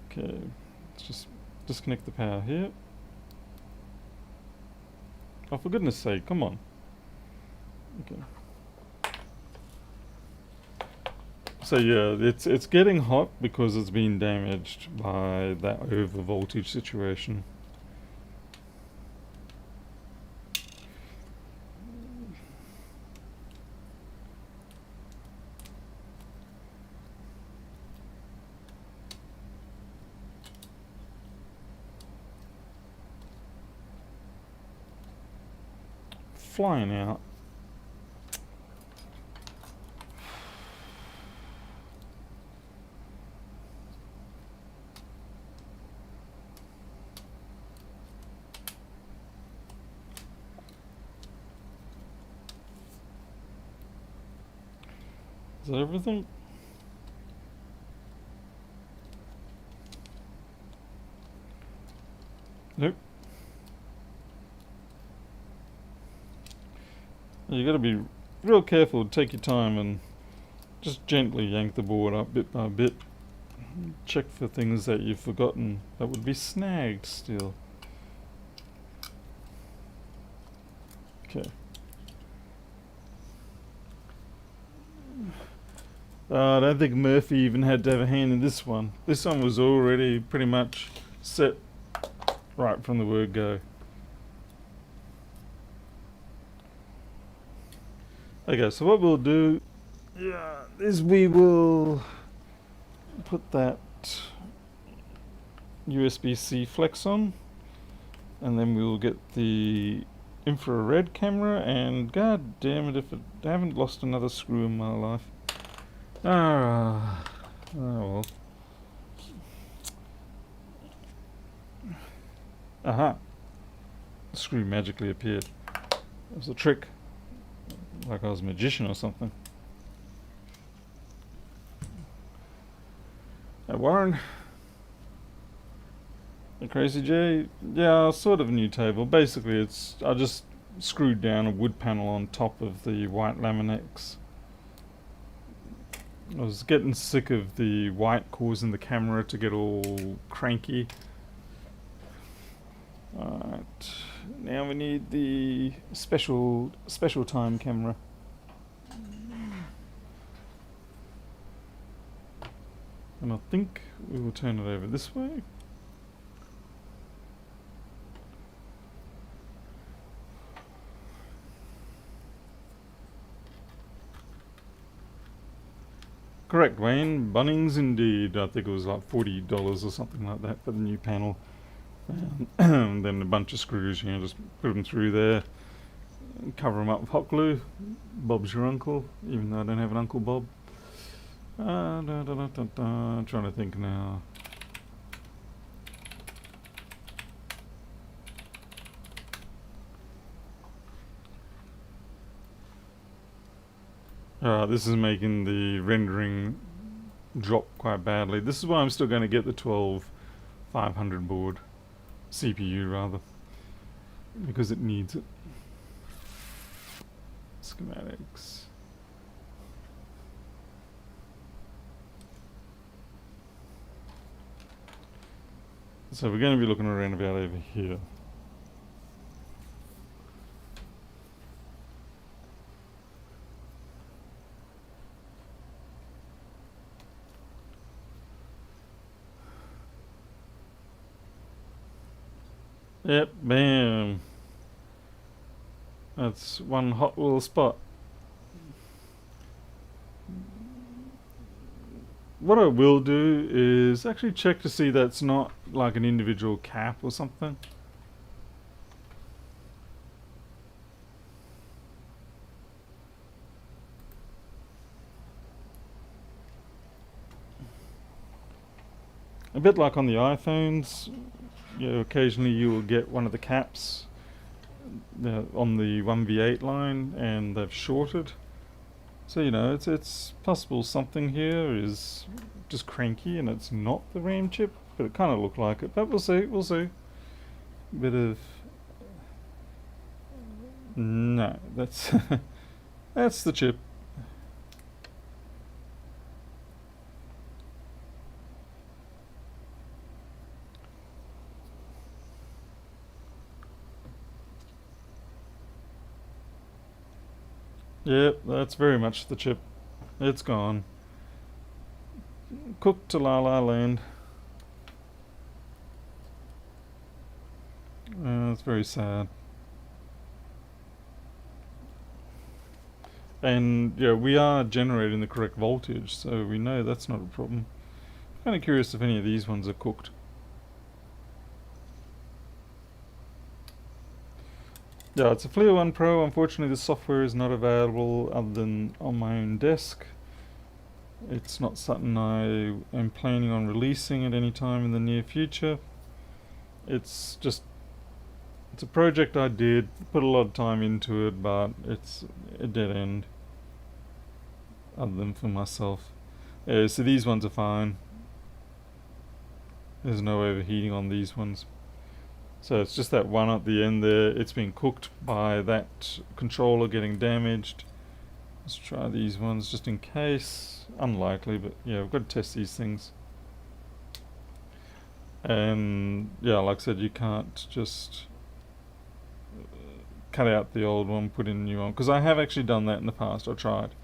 Okay, let's just disconnect the power here. Oh, for goodness sake, come on. Okay. So yeah, it's getting hot because it's been damaged by that over voltage situation. Flying out. Is that everything? Nope. You gotta be real careful, take your time and just gently yank the board up bit by bit. Check for things that you've forgotten that would be snagged still. Okay. I don't think Murphy even had to have a hand in this one. This one was already pretty much set right from the word go. Okay, so what we'll do is we will put that USB-C flex on, and then we'll get the infrared camera, and god damn it if I haven't lost another screw in my life. Oh well. Aha! The screw magically appeared. It was a trick. Like I was a magician or something. Hey Warren. The Crazy J? Yeah, sort of a new table. Basically I just screwed down a wood panel on top of the white Laminex. I was getting sick of the white causing the camera to get all cranky. Alright, now we need the special time camera. And I think we will turn it over this way. Correct, Wayne. Bunnings indeed. I think it was like $40 or something like that for the new panel. And then a bunch of screws, just put them through there, cover them up with hot glue. Bob's your uncle, even though I don't have an Uncle Bob. I'm trying to think now. This is making the rendering drop quite badly. This is why I'm still going to get the 12500 board. CPU rather. Because it needs it. Schematics. So we're going to be looking around about over here. Yep, bam. That's one hot little spot. What I will do is actually check to see that's not like an individual cap or something. A bit like on the iPhones, occasionally you will get one of the caps on the 1v8 line and they've shorted. So it's possible something here is just cranky and it's not the RAM chip, but it kind of looked like it. But we'll see. Bit of no, that's that's the chip. Yep, that's very much the chip. It's gone. Cooked to La La Land. It's very sad. And we are generating the correct voltage, so we know that's not a problem. Kind of curious if any of these ones are cooked. Yeah, it's a FLIR 1 Pro. Unfortunately, the software is not available other than on my own desk. It's not something I am planning on releasing at any time in the near future. It's a project I did, put a lot of time into it, but it's a dead end. other than for myself. Yeah, so these ones are fine. There's no overheating on these ones. So it's just that one at the end there. It's been cooked by that controller getting damaged. Let's try these ones just in case. Unlikely, but yeah, we've got to test these things. And yeah, like I said, you can't just cut out the old one, put in a new one. Because I have actually done that in the past. I tried.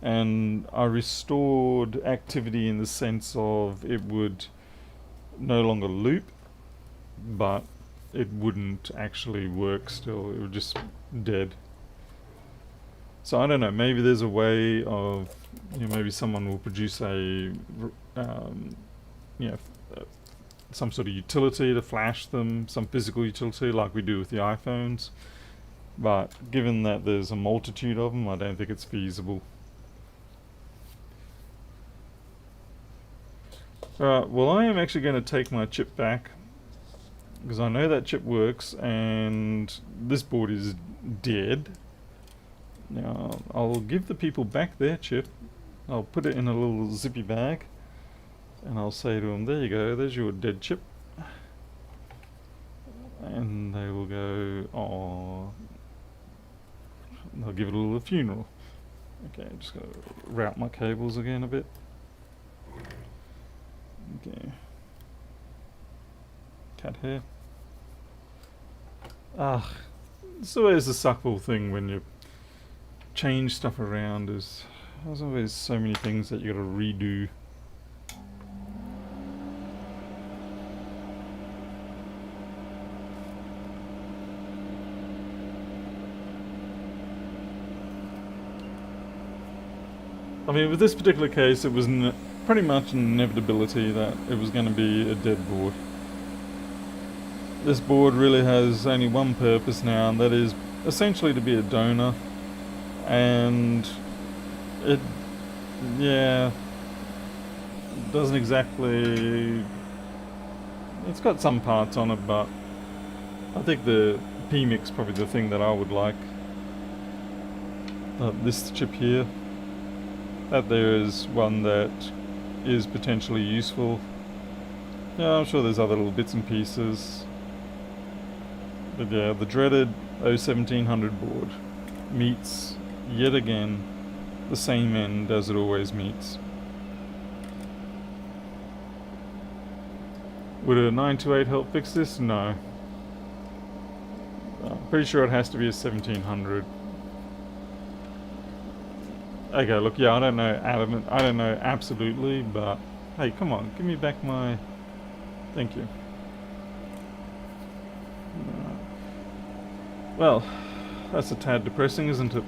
And I restored activity in the sense of it would no longer loop, but it wouldn't actually work still. It would just dead. So I don't know. Maybe there's a way of, maybe someone will produce a, um, you know, some sort of utility to flash them, some physical utility like we do with the iPhones. But given that there's a multitude of them, I don't think it's feasible. Alright, well I am actually going to take my chip back because I know that chip works and this board is dead. Now I'll give the people back their chip. I'll put it in a little zippy bag and I'll say to them, there you go, there's your dead chip. And they will go, oh, they'll give it a little funeral. Okay, just gotta route my cables again a bit. Okay. Cat hair. Ah, it's always a suckable thing when you change stuff around. There's always so many things that you gotta redo. I mean, with this particular case, it was pretty much an inevitability that it was going to be a dead board. This board really has only one purpose now, and that is essentially to be a donor. And it, yeah, doesn't exactly. It's got some parts on it, but I think the PMIC's probably the thing that I would like. This chip here. That there is one that is potentially useful. Yeah, I'm sure there's other little bits and pieces. But yeah, the dreaded 01700 board meets, yet again, the same end as it always meets. Would a 928 help fix this? No. I'm pretty sure it has to be a 1700. Okay, look, yeah, I don't know absolutely, but hey, come on, give me back my. Thank you. Well, that's a tad depressing, isn't it?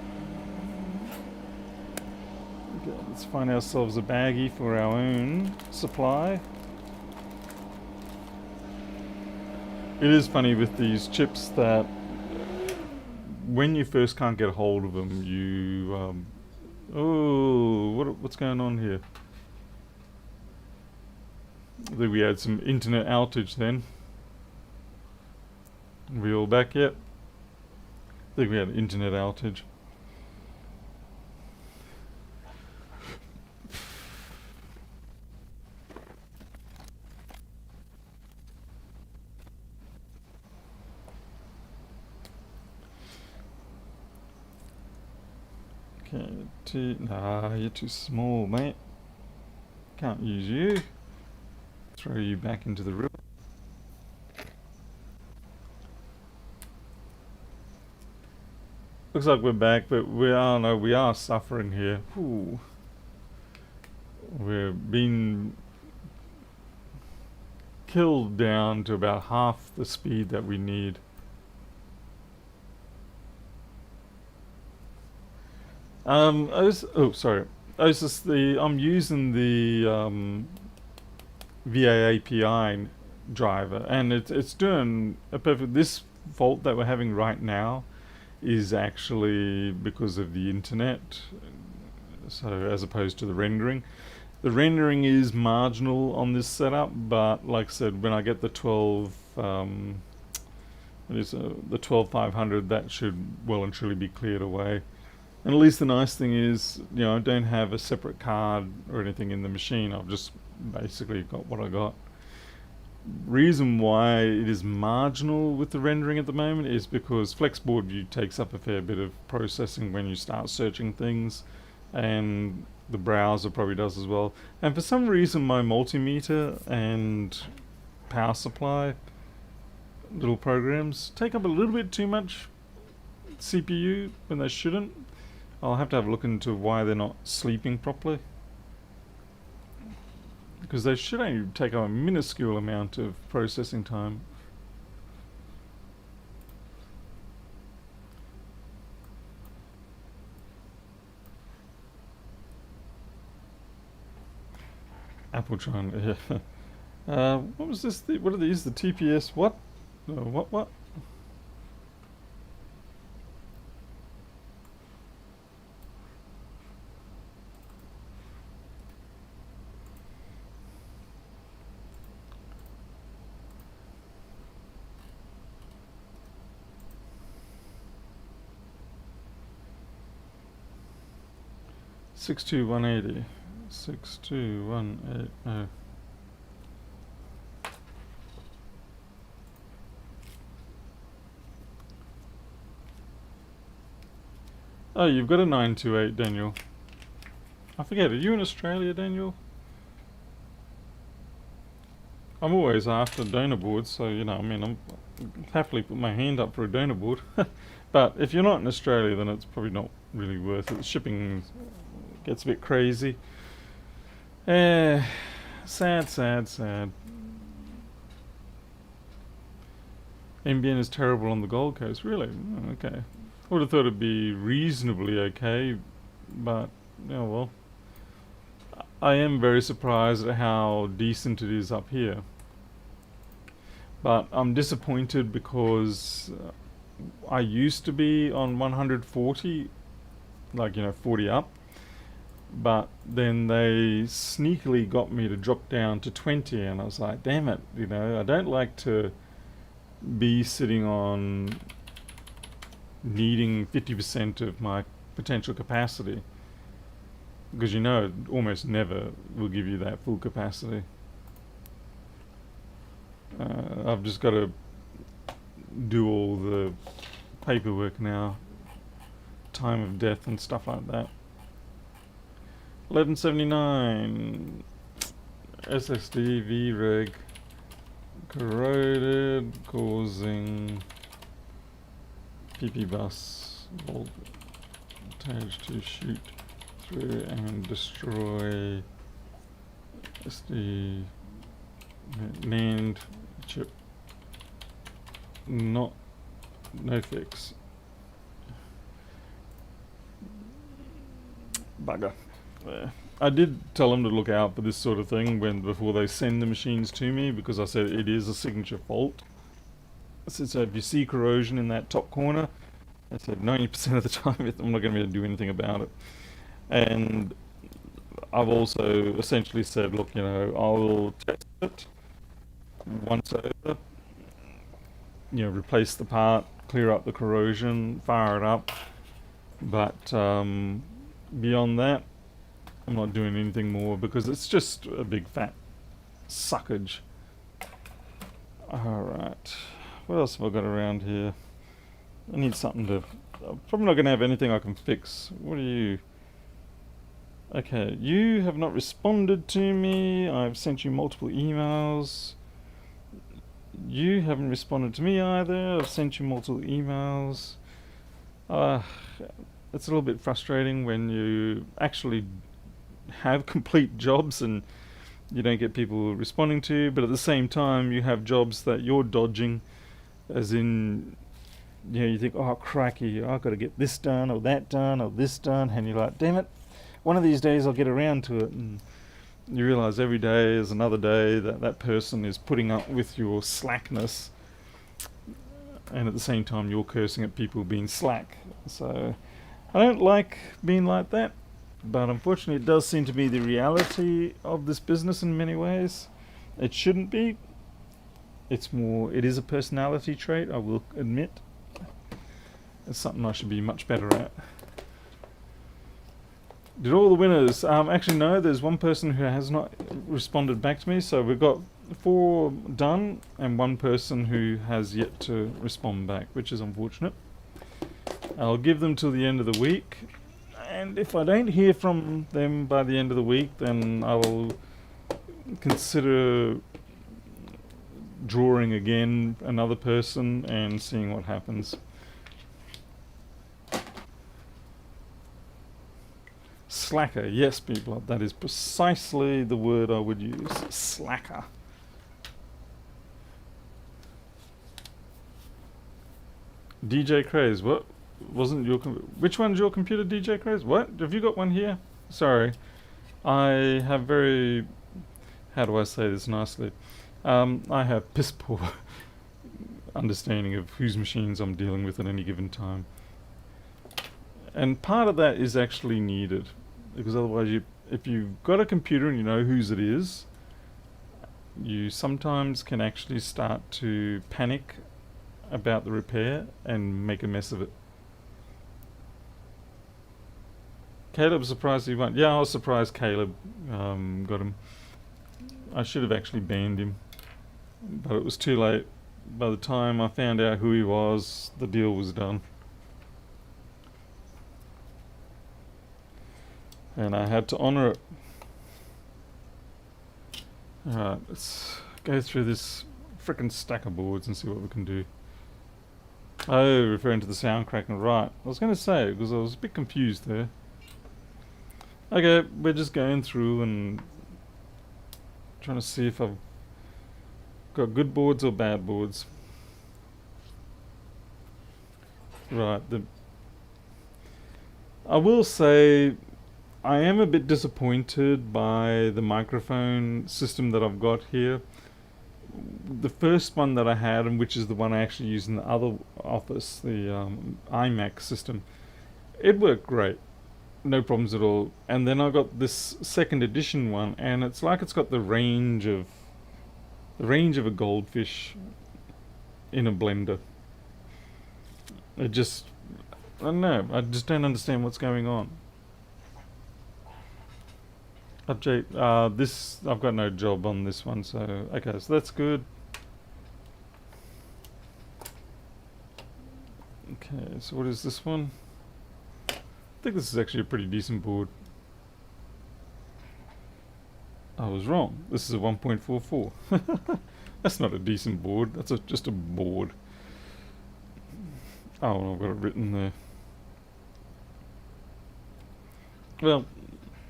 Okay, let's find ourselves a baggie for our own supply. It is funny with these chips that when you first can't get a hold of them, you oh, what's going on here? I think we had some internet outage then. Are we all back yet? I think we had an internet outage. Okay, nah, you're too small, mate. Can't use you. Throw you back into the room. Looks like we're back, but we are suffering here. Ooh. We're being killed down to about half the speed that we need. I'm using the VA API driver, and it's doing a perfect. This fault that we're having right now is actually because of the internet. So as opposed to the rendering. The rendering is marginal on this setup, but like I said, when I get the 12500, that should well and truly be cleared away. And at least the nice thing is, I don't have a separate card or anything in the machine. I've just basically got what I got. Reason why it is marginal with the rendering at the moment is because Flexboard View takes up a fair bit of processing when you start searching things, and the browser probably does as well. And for some reason my multimeter and power supply little programs take up a little bit too much CPU when they shouldn't. I'll have to have a look into why they're not sleeping properly, because they should only take up a minuscule amount of processing time. Apple trying to, yeah. What was this? What are these? The TPS what? What? 62180. 62180. Oh, you've got a 928, Daniel. I forget, are you in Australia, Daniel? I'm always after donor boards, so I'm happily put my hand up for a donor board. But if you're not in Australia, then it's probably not really worth it. Shipping gets a bit crazy. Sad. NBN is terrible on the Gold Coast, really? Oh, okay. I would have thought it'd be reasonably okay, but, well. I am very surprised at how decent it is up here. But I'm disappointed because I used to be on 140, 40 up. But then they sneakily got me to drop down to 20, and I was like, damn it, I don't like to be sitting on needing 50% of my potential capacity, because it almost never will give you that full capacity. I've just got to do all the paperwork now, time of death and stuff like that. 1179 SSD VREG corroded, causing PP bus voltage to shoot through and destroy SD NAND chip. No fix. Bugger. I did tell them to look out for this sort of thing before they send the machines to me, because I said it is a signature fault. So if you see corrosion in that top corner, I said 90% of the time I'm not going to be able to do anything about it. And I've also essentially said, look, I'll test it once over, replace the part, clear up the corrosion, fire it up, but beyond that, I'm not doing anything more, because it's just a big fat suckage. Alright, what else have I got around here? I need something to... I'm probably not going to have anything I can fix. What are you? Okay, you have not responded to me. I've sent you multiple emails. You haven't responded to me either. I've sent you multiple emails. It's a little bit frustrating when you actually have complete jobs and you don't get people responding to you, but at the same time you have jobs that you're dodging, as in, you think, oh cracky, I've got to get this done or that done or this done, and you're like, damn it, one of these days I'll get around to it. And you realize every day is another day that person is putting up with your slackness, and at the same time you're cursing at people being slack. So I don't like being like that, but unfortunately it does seem to be the reality of this business in many ways. It shouldn't be. It is a personality trait, I will admit. It's something I should be much better at. Did all the winners? Actually, no. There's one person who has not responded back to me. So we've got 4 done, and one person who has yet to respond back, which is unfortunate. I'll give them till the end of the week, and if I don't hear from them by the end of the week, then I will consider drawing again another person and seeing what happens. Slacker, yes, people, that is precisely the word I would use. Slacker. DJ Craze, what? Wasn't your which one's your computer, DJ Craze? What? Have you got one here? Sorry. I have very, how do I say this nicely? I have piss poor understanding of whose machines I'm dealing with at any given time. And part of that is actually needed, because otherwise if you've got a computer and you know whose it is, you sometimes can actually start to panic about the repair and make a mess of it. Caleb surprised he won. Yeah, I was surprised Caleb got him. I should have actually banned him, but it was too late. By the time I found out who he was, the deal was done. And I had to honour it. Alright, let's go through this frickin' stack of boards and see what we can do. Oh, referring to the sound cracking. Right, I was going to say, because I was a bit confused there. Okay, we're just going through and trying to see if I've got good boards or bad boards. Right, I will say I am a bit disappointed by the microphone system that I've got here. The first one that I had, and which is the one I actually use in the other office, the iMac system, it worked great. No problems at all. And then I got this second edition one, and it's like it's got the range of a goldfish in a blender. I don't know. I just don't understand what's going on. Update. This I've got no job on this one, so okay. So that's good. Okay. So what is this one? I think this is actually a pretty decent board. I was wrong. This is a 1.44. That's not a decent board. That's just a board. Oh, I've got it written there. Well,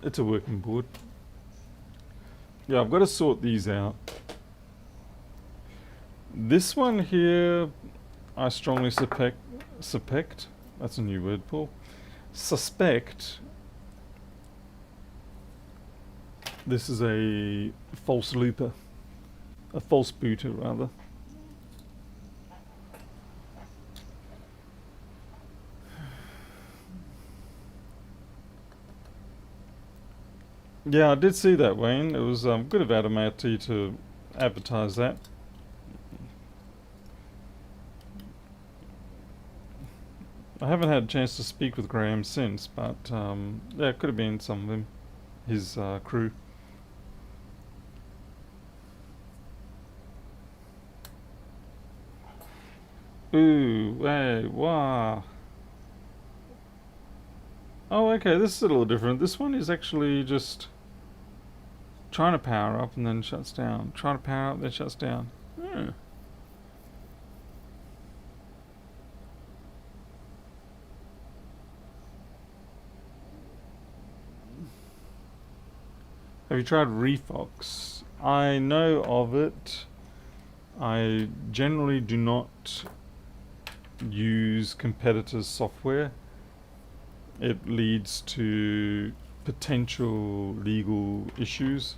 it's a working board. Yeah, I've got to sort these out. This one here, I strongly suspect. That's a new word, Paul. Suspect this is a false looper, a false booter rather. Yeah, I did see that, Wayne. It was good of Adamati to advertise that. I haven't had a chance to speak with Graham since, but yeah, it could have been some of them, his crew. Ooh, hey, wow. Oh, okay, this is a little different. This one is actually just trying to power up and then shuts down. Trying to power up, then shuts down. Hmm. Have you tried Refox? I know of it. I generally do not use competitors' software. It leads to potential legal issues.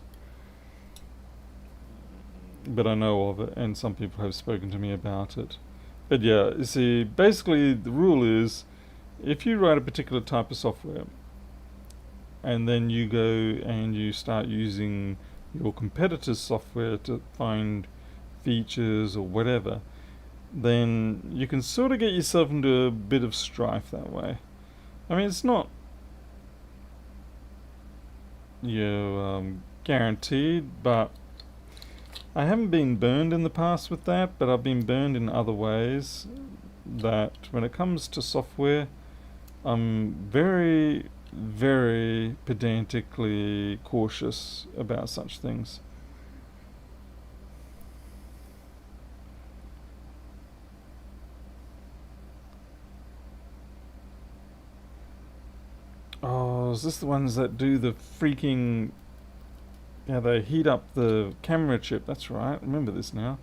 But I know of it, and some people have spoken to me about it. But yeah, you see, basically the rule is, if you write a particular type of software, and then you go and you start using your competitor's software to find features or whatever, then you can sort of get yourself into a bit of strife that way. I mean, it's not guaranteed, but I haven't been burned in the past with that, but I've been burned in other ways. That when it comes to software, I'm very, very pedantically cautious about such things. Oh, is this the ones that do the freaking... Yeah, they heat up the camera chip. That's right. Remember this now.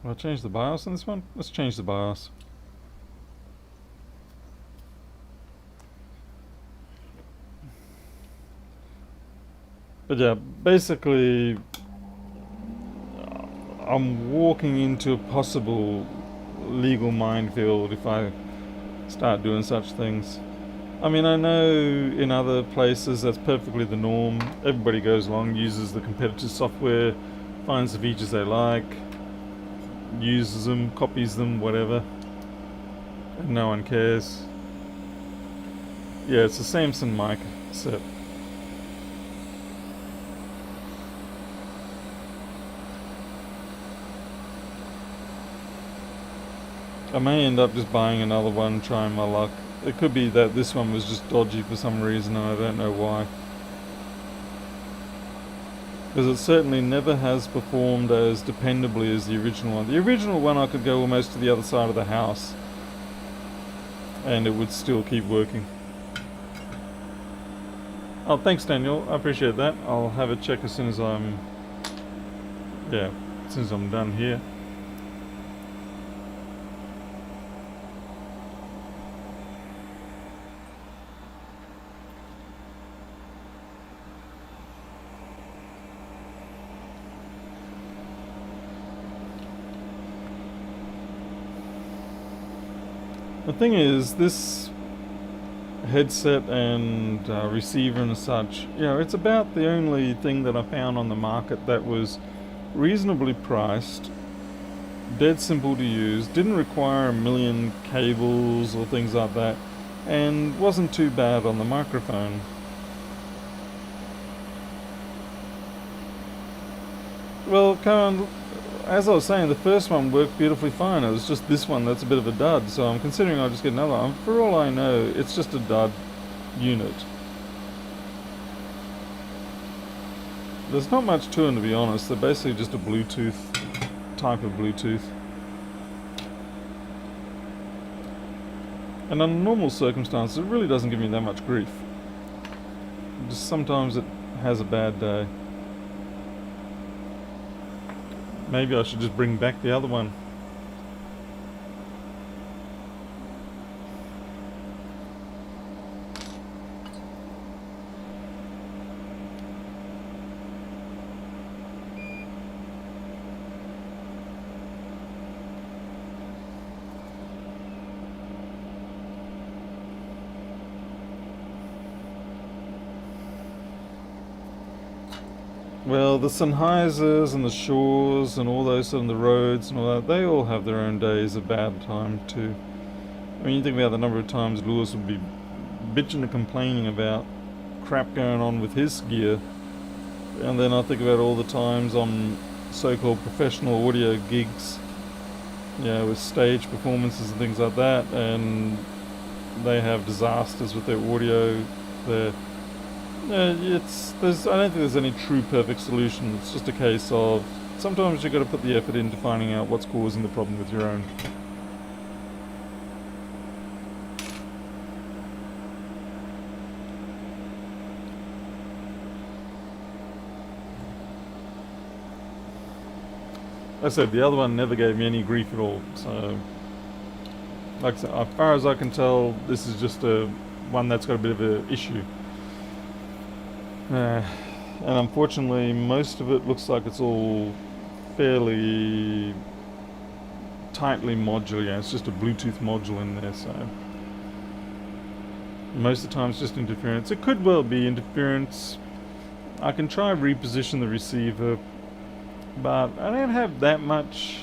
Will I change the BIOS on this one? Let's change the BIOS. But yeah, basically, I'm walking into a possible legal minefield if I start doing such things. I mean, I know in other places that's perfectly the norm. Everybody goes along, uses the competitor software, finds the features they like, uses them, copies them, whatever, and no one cares. Yeah, it's a Samsung mic set. I may end up just buying another one, trying my luck. It could be that this one was just dodgy for some reason and I don't know why. Because it certainly never has performed as dependably as the original one. The original one I could go almost to the other side of the house and it would still keep working. Oh, thanks Daniel, I appreciate that. I'll have a check as soon as I'm done here. The thing is, this headset and receiver and such, it's about the only thing that I found on the market that was reasonably priced, dead simple to use, didn't require a million cables or things like that, and wasn't too bad on the microphone. Well, Karen, as I was saying, the first one worked beautifully fine. It was just this one that's a bit of a dud, so I'm considering I'll just get another one. For all I know, it's just a dud unit. There's not much to them, to be honest. They're basically just a Bluetooth type of Bluetooth. And under normal circumstances, it really doesn't give me that much grief. Just sometimes it has a bad day. Maybe I should just bring back the other one. Well, the Sennheisers and the Shores and all those on the roads and all that, they all have their own days of bad time too. I mean, you think about the number of times Lewis would be bitching and complaining about crap going on with his gear, and then I think about all the times on so-called professional audio gigs, with stage performances and things like that, and they have disasters with their audio. I don't think there's any true perfect solution. It's just a case of sometimes you've got to put the effort into finding out what's causing the problem with your own. Like I said, the other one never gave me any grief at all. So, like I said, as far as I can tell, this is just one that's got a bit of an issue. And unfortunately, most of it looks like it's all fairly tightly modular. It's just a Bluetooth module in there, so most of the time it's just interference. It could well be interference. I can try reposition the receiver but I don't have that much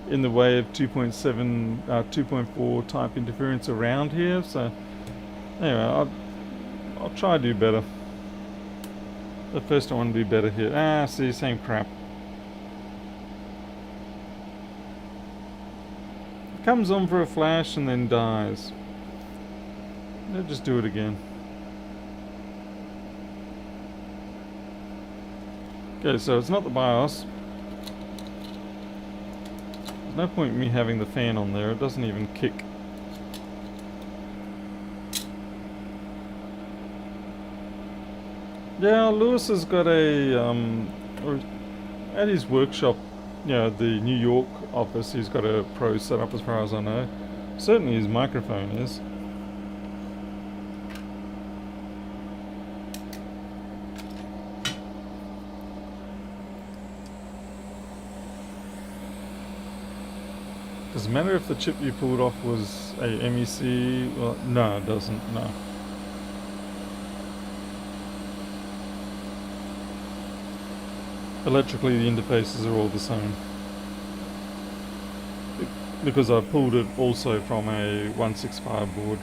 in the way of 2.7, 2.4 type interference around here. So anyway, I'll try to do better. But first I want to do better here. Ah, see, same crap. Comes on for a flash and then dies. Let's just do it again. Okay, so it's not the BIOS. There's no point in me having the fan on there. It doesn't even kick. Yeah, Lewis has got or at his workshop, you know, the New York office, he's got a Pro set up as far as I know. Certainly his microphone is. Does it matter if the chip you pulled off was a MEC? Well, no, it doesn't, no. Electrically, the interfaces are all the same. Because I pulled it also from a 165 board.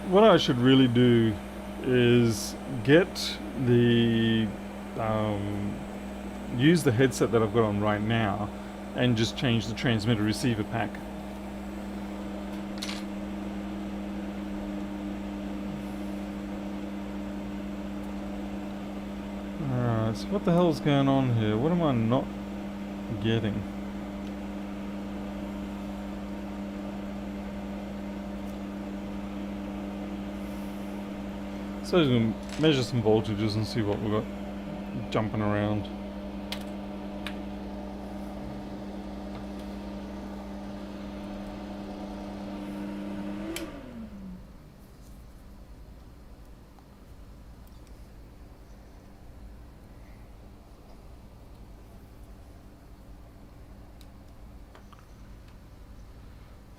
What I should really do is get the use the headset that I've got on right now and just change the transmitter receiver pack. Alright, so what the hell's going on here? What am I not getting? So I'm going to measure some voltages and see what we've got jumping around.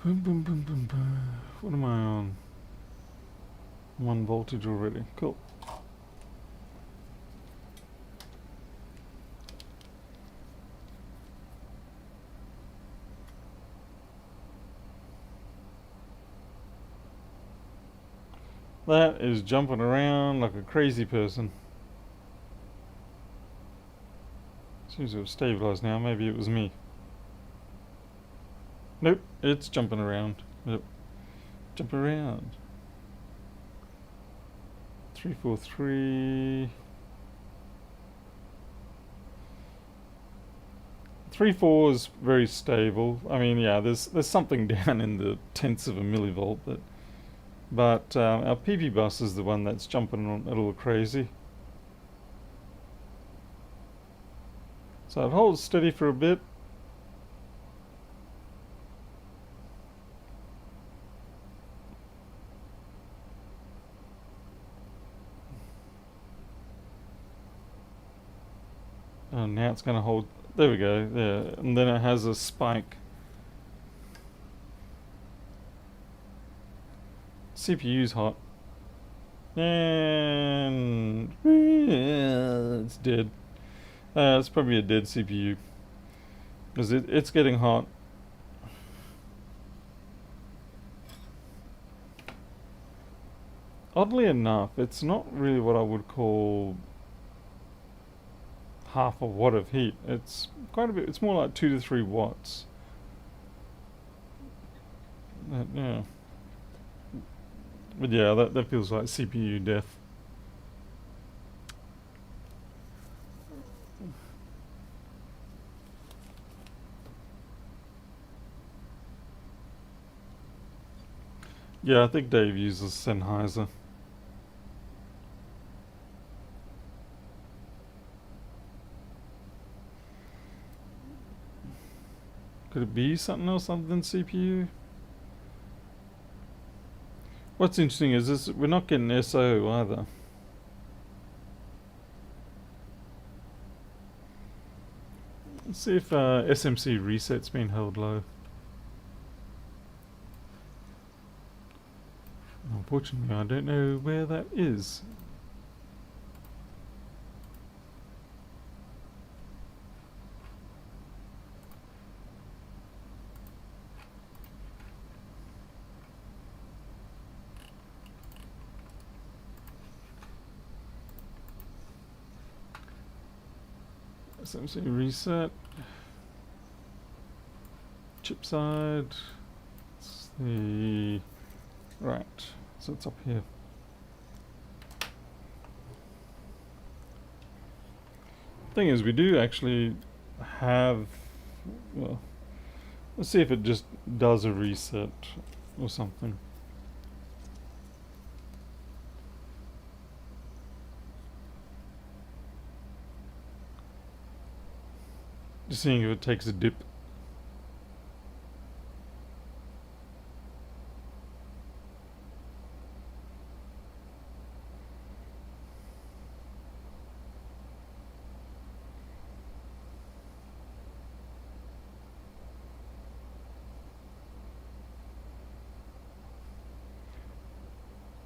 Boom, boom, boom, boom, boom. What am I on? 1 voltage already. Cool. That is jumping around like a crazy person. Seems to have stabilized now. Maybe it was me. Nope, it's jumping around. Yep. Jump around. 343. 3.4 is very stable. I mean, yeah, there's something down in the tenths of a millivolt, but our PP bus is the one that's jumping a little crazy. So it holds steady for a bit. Oh, now it's going to hold. There we go. Yeah, and then it has a spike. CPU's hot. And it's dead. It's probably a dead CPU. Because it's getting hot. Oddly enough, it's not really what I would call half a watt of heat. It's quite a bit. It's more like 2 to 3 watts. Yeah. But yeah, that feels like CPU death. Yeah, I think Dave uses Sennheiser. Could it be something else other than CPU? What's interesting is this, we're not getting SO either. Let's see if SMC reset's been held low. Unfortunately, I don't know where that is. SMC reset. Chip side. It's the right. So it's up here. Thing is, we do actually have. Well, let's see if it just does a reset or something. Just seeing if it takes a dip.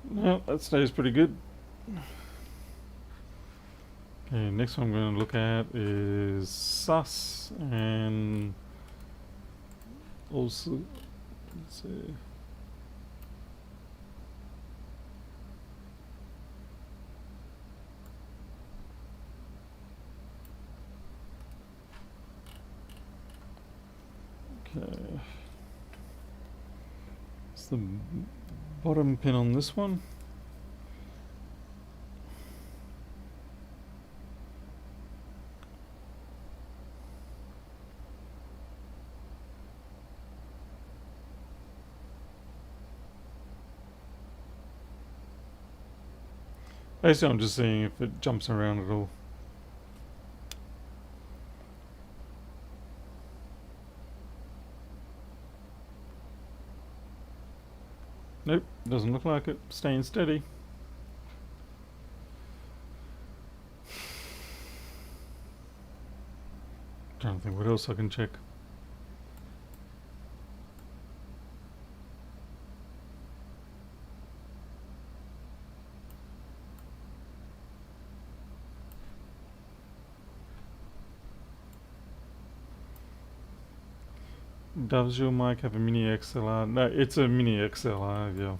No, that stays pretty good. Okay, next one I'm going to look at is sus and also, let's see. Okay. It's the bottom pin on this one. Basically, I'm just seeing if it jumps around at all. Nope, doesn't look like it. Staying steady. Trying to think what else I can check. Does your mic have a mini XLR? No, it's a mini XLR, yeah.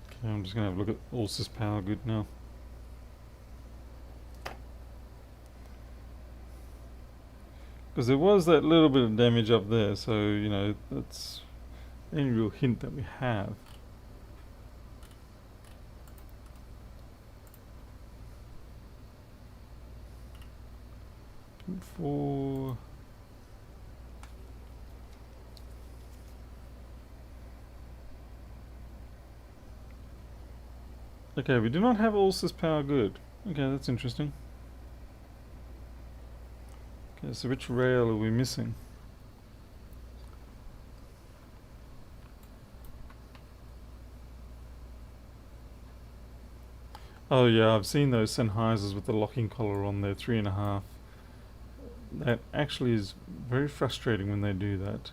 Okay, I'm just going to have a look at Allsys Power Good now. Because there was that little bit of damage up there, so, you know, that's any real hint that we have. For okay, we do not have Allsys Power Good. Okay, that's interesting. Okay, so which rail are we missing? Oh yeah, I've seen those Sennheisers with the locking collar on there, 3.5. That actually is very frustrating when they do that.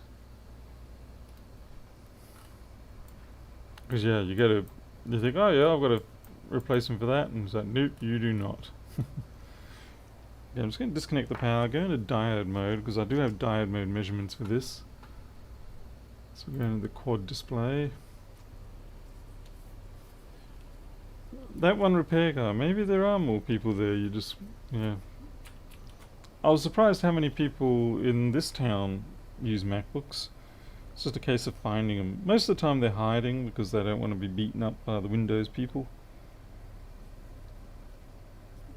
Because yeah, you think, oh yeah, I've got a replacement for that, and it's like, nope, you do not. Yeah, I'm just going to disconnect the power, go into diode mode, because I do have diode mode measurements for this. So we're going to the quad display. That one repair guy, maybe there are more people there, you just, yeah. I was surprised how many people in this town use MacBooks. It's just a case of finding them. Most of the time they're hiding because they don't want to be beaten up by the Windows people.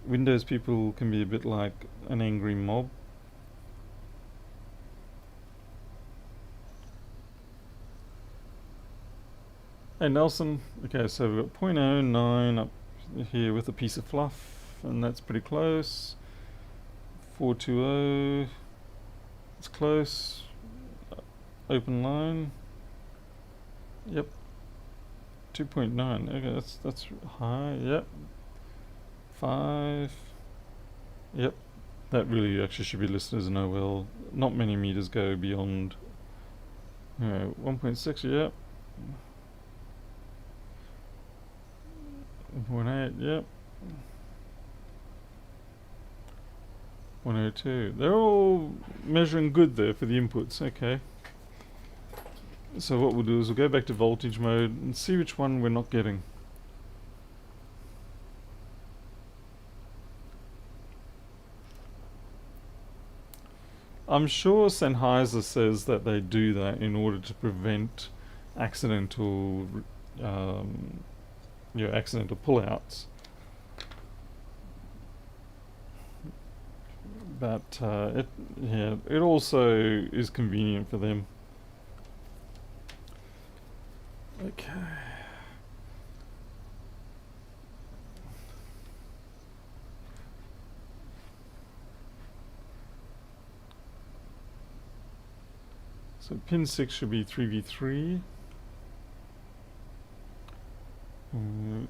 Windows people can be a bit like an angry mob. Hey Nelson, okay, so we've got 0.09 up here with a piece of fluff, and that's pretty close. 420. It's close. Open line. Yep. 2.9. Okay, that's high. Yep. 5. Yep. That really actually should be listed as an OL. Not many meters go beyond 1.6, yep. 1.8, yep. 102. They're all measuring good there for the inputs, okay. So what we'll do is we'll go back to voltage mode and see which one we're not getting. I'm sure Sennheiser says that they do that in order to prevent accidental, accidental pullouts. But it also is convenient for them. Okay. So pin 6 should be 3v3.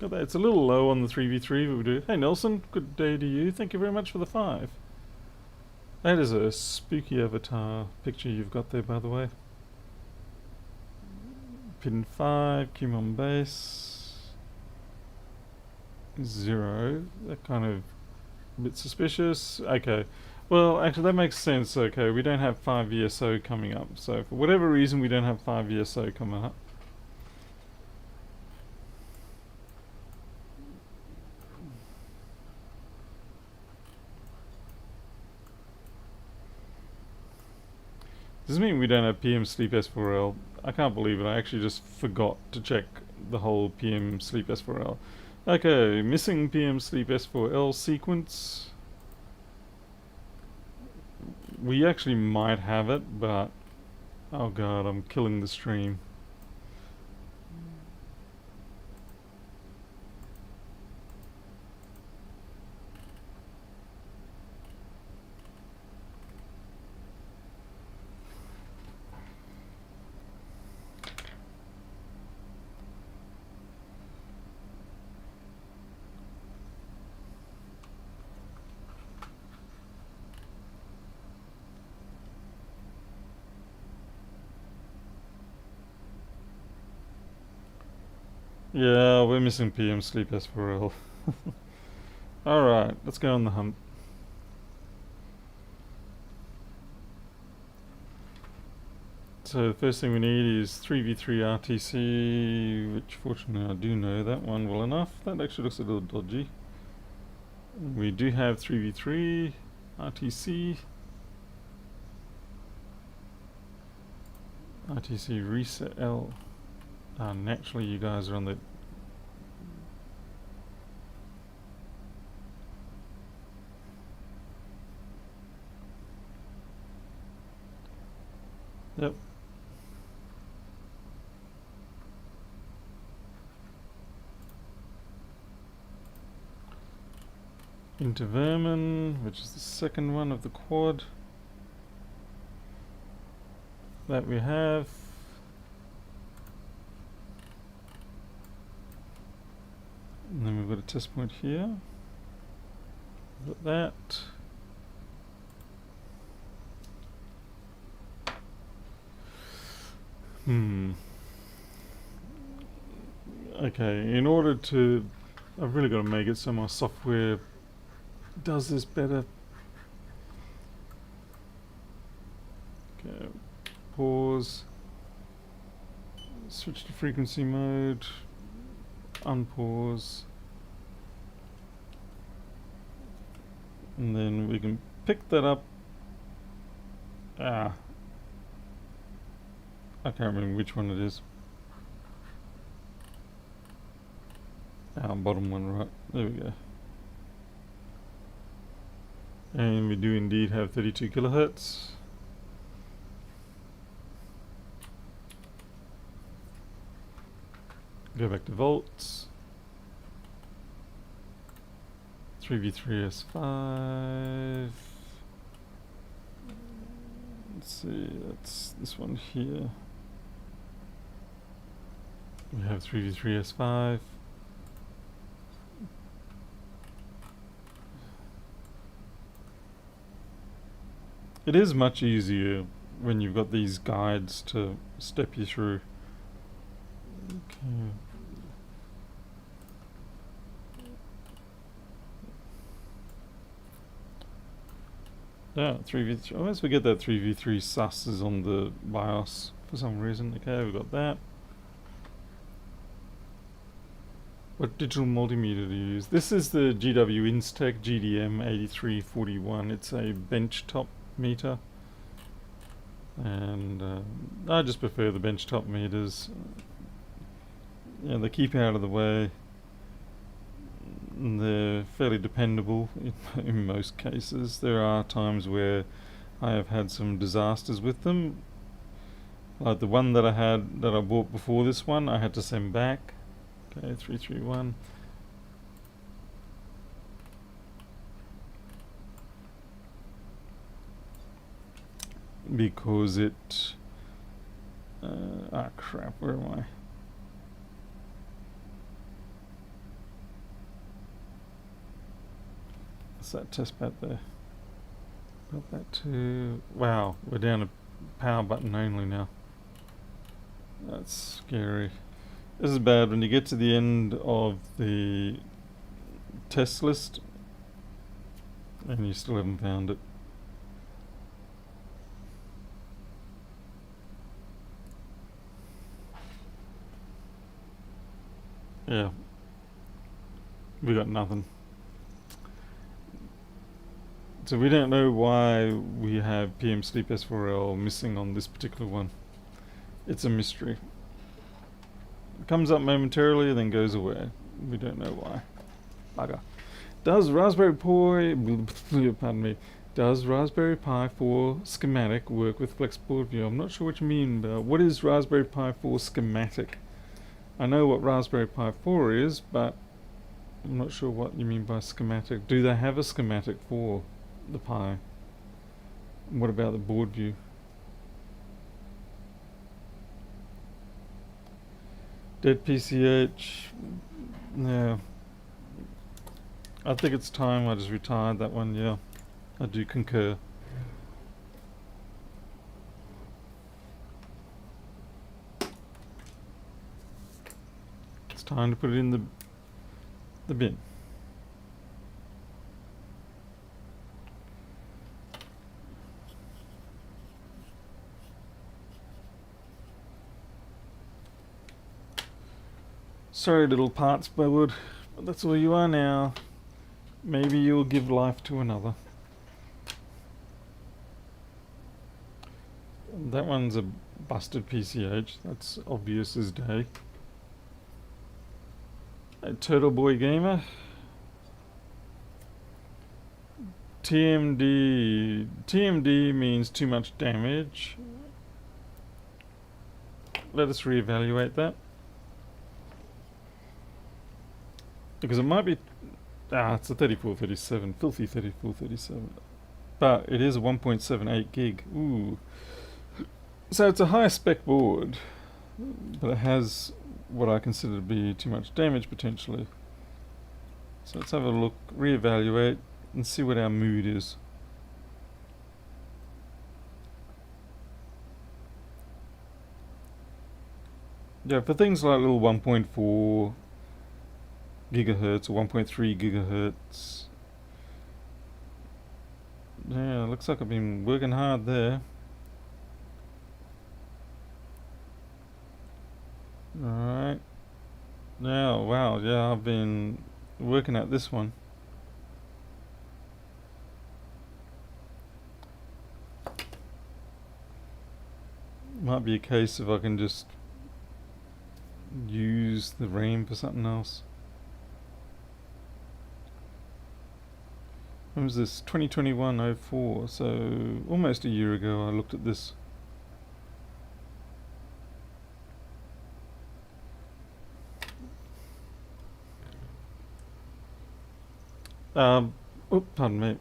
Got that. It's a little low on the 3v3, but we do. Hey Nelson, good day to you. Thank you very much for the 5. That is a spooky avatar picture you've got there, by the way. Pin 5, Qmon base. 0. That kind of a bit suspicious. Okay. Well, actually that makes sense. Okay, we don't have 5 VSO coming up. So for whatever reason we don't have 5 VSO coming up. Does this mean we don't have PM Sleep S4L? I can't believe it. I actually just forgot to check the whole PM Sleep S4L. Okay, missing PM Sleep S4L sequence. We actually might have it, but oh god, I'm killing the stream. Yeah, we're missing PM Sleep S4L. Alright, let's go on the hunt. So the first thing we need is 3v3 RTC, which fortunately I do know that one well enough. That actually looks a little dodgy. We do have 3v3 RTC. RTC reset L. Naturally you guys are on the... Yep. Into Vermin, which is the second one of the quad that we have. And then we've got a test point here. Got that. Okay, in order to... I've really got to make it so my software does this better. Okay, pause. Switch to frequency mode. Unpause. And then we can pick that up. I can't remember which one it is. Bottom one, right. There we go. And we do indeed have 32 kilohertz. Go back to volts. 3v3 S5. Let's see, that's this one here. We have 3v3s5. It is much easier when you've got these guides to step you through. Okay. Yeah, 3v3. I always forget that 3v3 sus is on the BIOS for some reason. Okay, we've got that. What digital multimeter do you use? This is the GW Instech GDM8341. It's a benchtop meter. And I just prefer the benchtop meters. Yeah, they keep out of the way. They're fairly dependable in most cases. There are times where I have had some disasters with them. Like the one that I bought before this one, I had to send back. Okay, 331. Because it... crap, where am I? What's that test pad there? Got that too. Wow, we're down to power button only now. That's scary. This is bad when you get to the end of the test list and you still haven't found it. Yeah, we got nothing. So we don't know why we have PM Sleep S4L missing on this particular one. It's a mystery. It comes up momentarily and then goes away. We don't know why. Bugger. Does Raspberry Pi, pardon me, does Raspberry Pi 4 schematic work with Flexboard View? I'm not sure what you mean, but what is Raspberry Pi 4 schematic? I know what Raspberry Pi 4 is, but I'm not sure what you mean by schematic. Do they have a schematic for the Pi? What about the board view? Dead PCH. Yeah. I think it's time I just retired that one, yeah. I do concur. It's time to put it in the bin. Sorry, little parts bud, but that's all you are now. Maybe you'll give life to another. That one's a busted PCH. That's obvious as day. A Turtle Boy Gamer. TMD. TMD means too much damage. Let us reevaluate that. Because it might be... it's a 3437. Filthy 3437. But it is a 1.78 gig. Ooh. So it's a high spec board. But it has what I consider to be too much damage potentially. So let's have a look, reevaluate, and see what our mood is. Yeah, for things like little 1.4 gigahertz or 1.3 gigahertz. Yeah, looks like I've been working hard there. Alright. Now, wow, yeah, I've been working at this one. Might be a case if I can just use the RAM for something else. When was this? 2021-04, so almost a year ago I looked at this. Pardon me.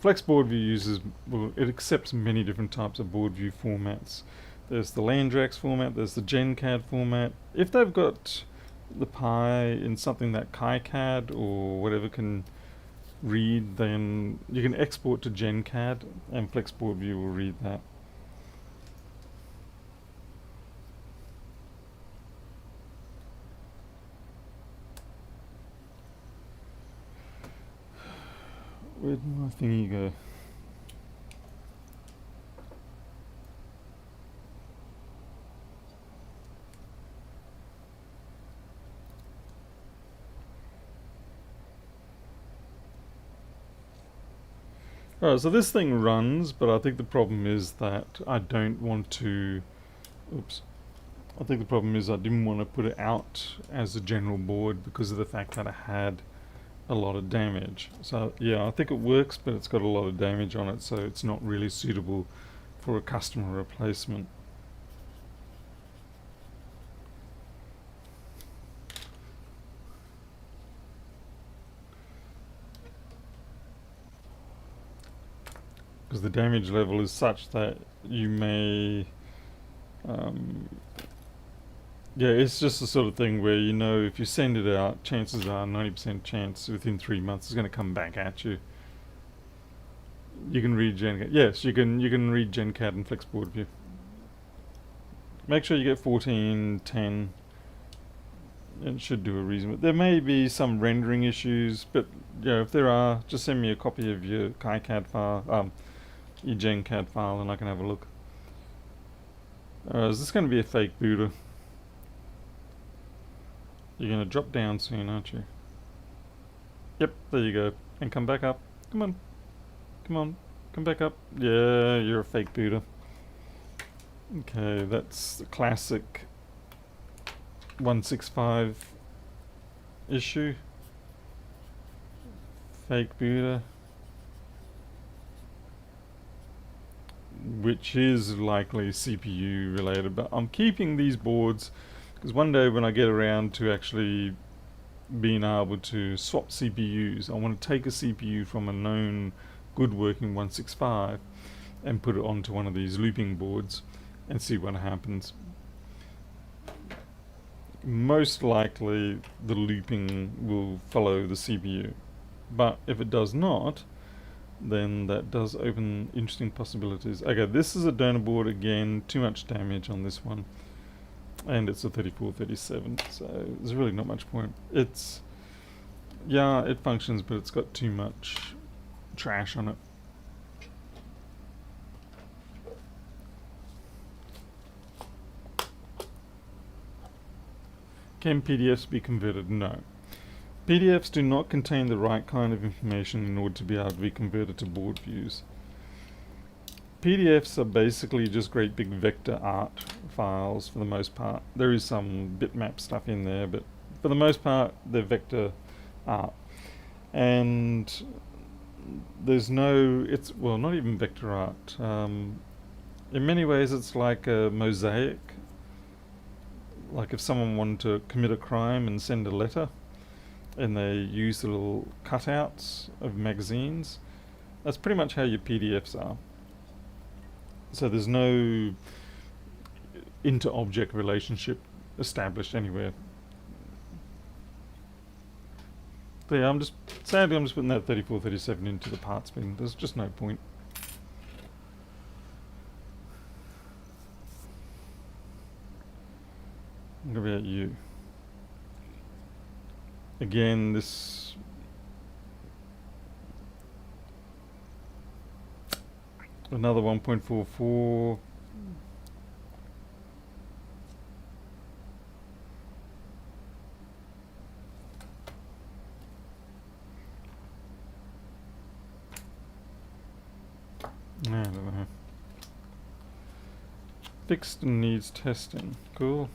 Flex Board View uses, well, it accepts many different types of board view formats. There's the Landrax format, there's the GenCAD format. If they've got the Pi in something that KiCad or whatever can read, then you can export to GenCAD and Flex Board View will read that. Where did my thingy go? Alright, so this thing runs, but I think the problem is that I don't want to... Oops. I think the problem is I didn't want to put it out as a general board because of the fact that it had a lot of damage. So yeah, I think it works, but it's got a lot of damage on it, so it's not really suitable for a customer replacement. Because the damage level is such that you may yeah, it's just the sort of thing where, you know, if you send it out, chances are 90% chance within 3 months it's going to come back at you. You can read GenCAD. Yes, you can read GenCAD and Flex Board View. Make sure you get 1410. It should do a reasonable. There may be some rendering issues, but yeah, if there are, just send me a copy of your KiCad file, your GenCAD file, and I can have a look. Is this going to be a fake Buddha? You're going to drop down soon, aren't you? Yep, there you go. And come back up. Come on. Come on. Come back up. Yeah, you're a fake Buddha. Okay, that's the classic 165 issue. Fake Buddha. Which is likely CPU related, but I'm keeping these boards because one day when I get around to actually being able to swap CPUs, I want to take a CPU from a known good working 165 and put it onto one of these looping boards and see what happens. Most likely the looping will follow the CPU, but if it does not, then that does open interesting possibilities. Okay, this is a donor board again, too much damage on this one. And it's a 3437, so there's really not much point. It's, yeah, it functions, but it's got too much trash on it. Can PDFs be converted? No. PDFs do not contain the right kind of information in order to be able to be converted to board views. PDFs are basically just great big vector art files for the most part. There is some bitmap stuff in there, but for the most part they're vector art. And there's no, it's, well, not even vector art. In many ways it's like a mosaic. Like if someone wanted to commit a crime and send a letter, and they use the little cutouts of magazines, that's pretty much how your PDFs are. So there's no inter-object relationship established anywhere. So yeah, sadly I'm just putting that 3437 into the parts bin. There's just no point. What about you? Again, this another 1.44. I don't know. Fixed and needs testing. Cool.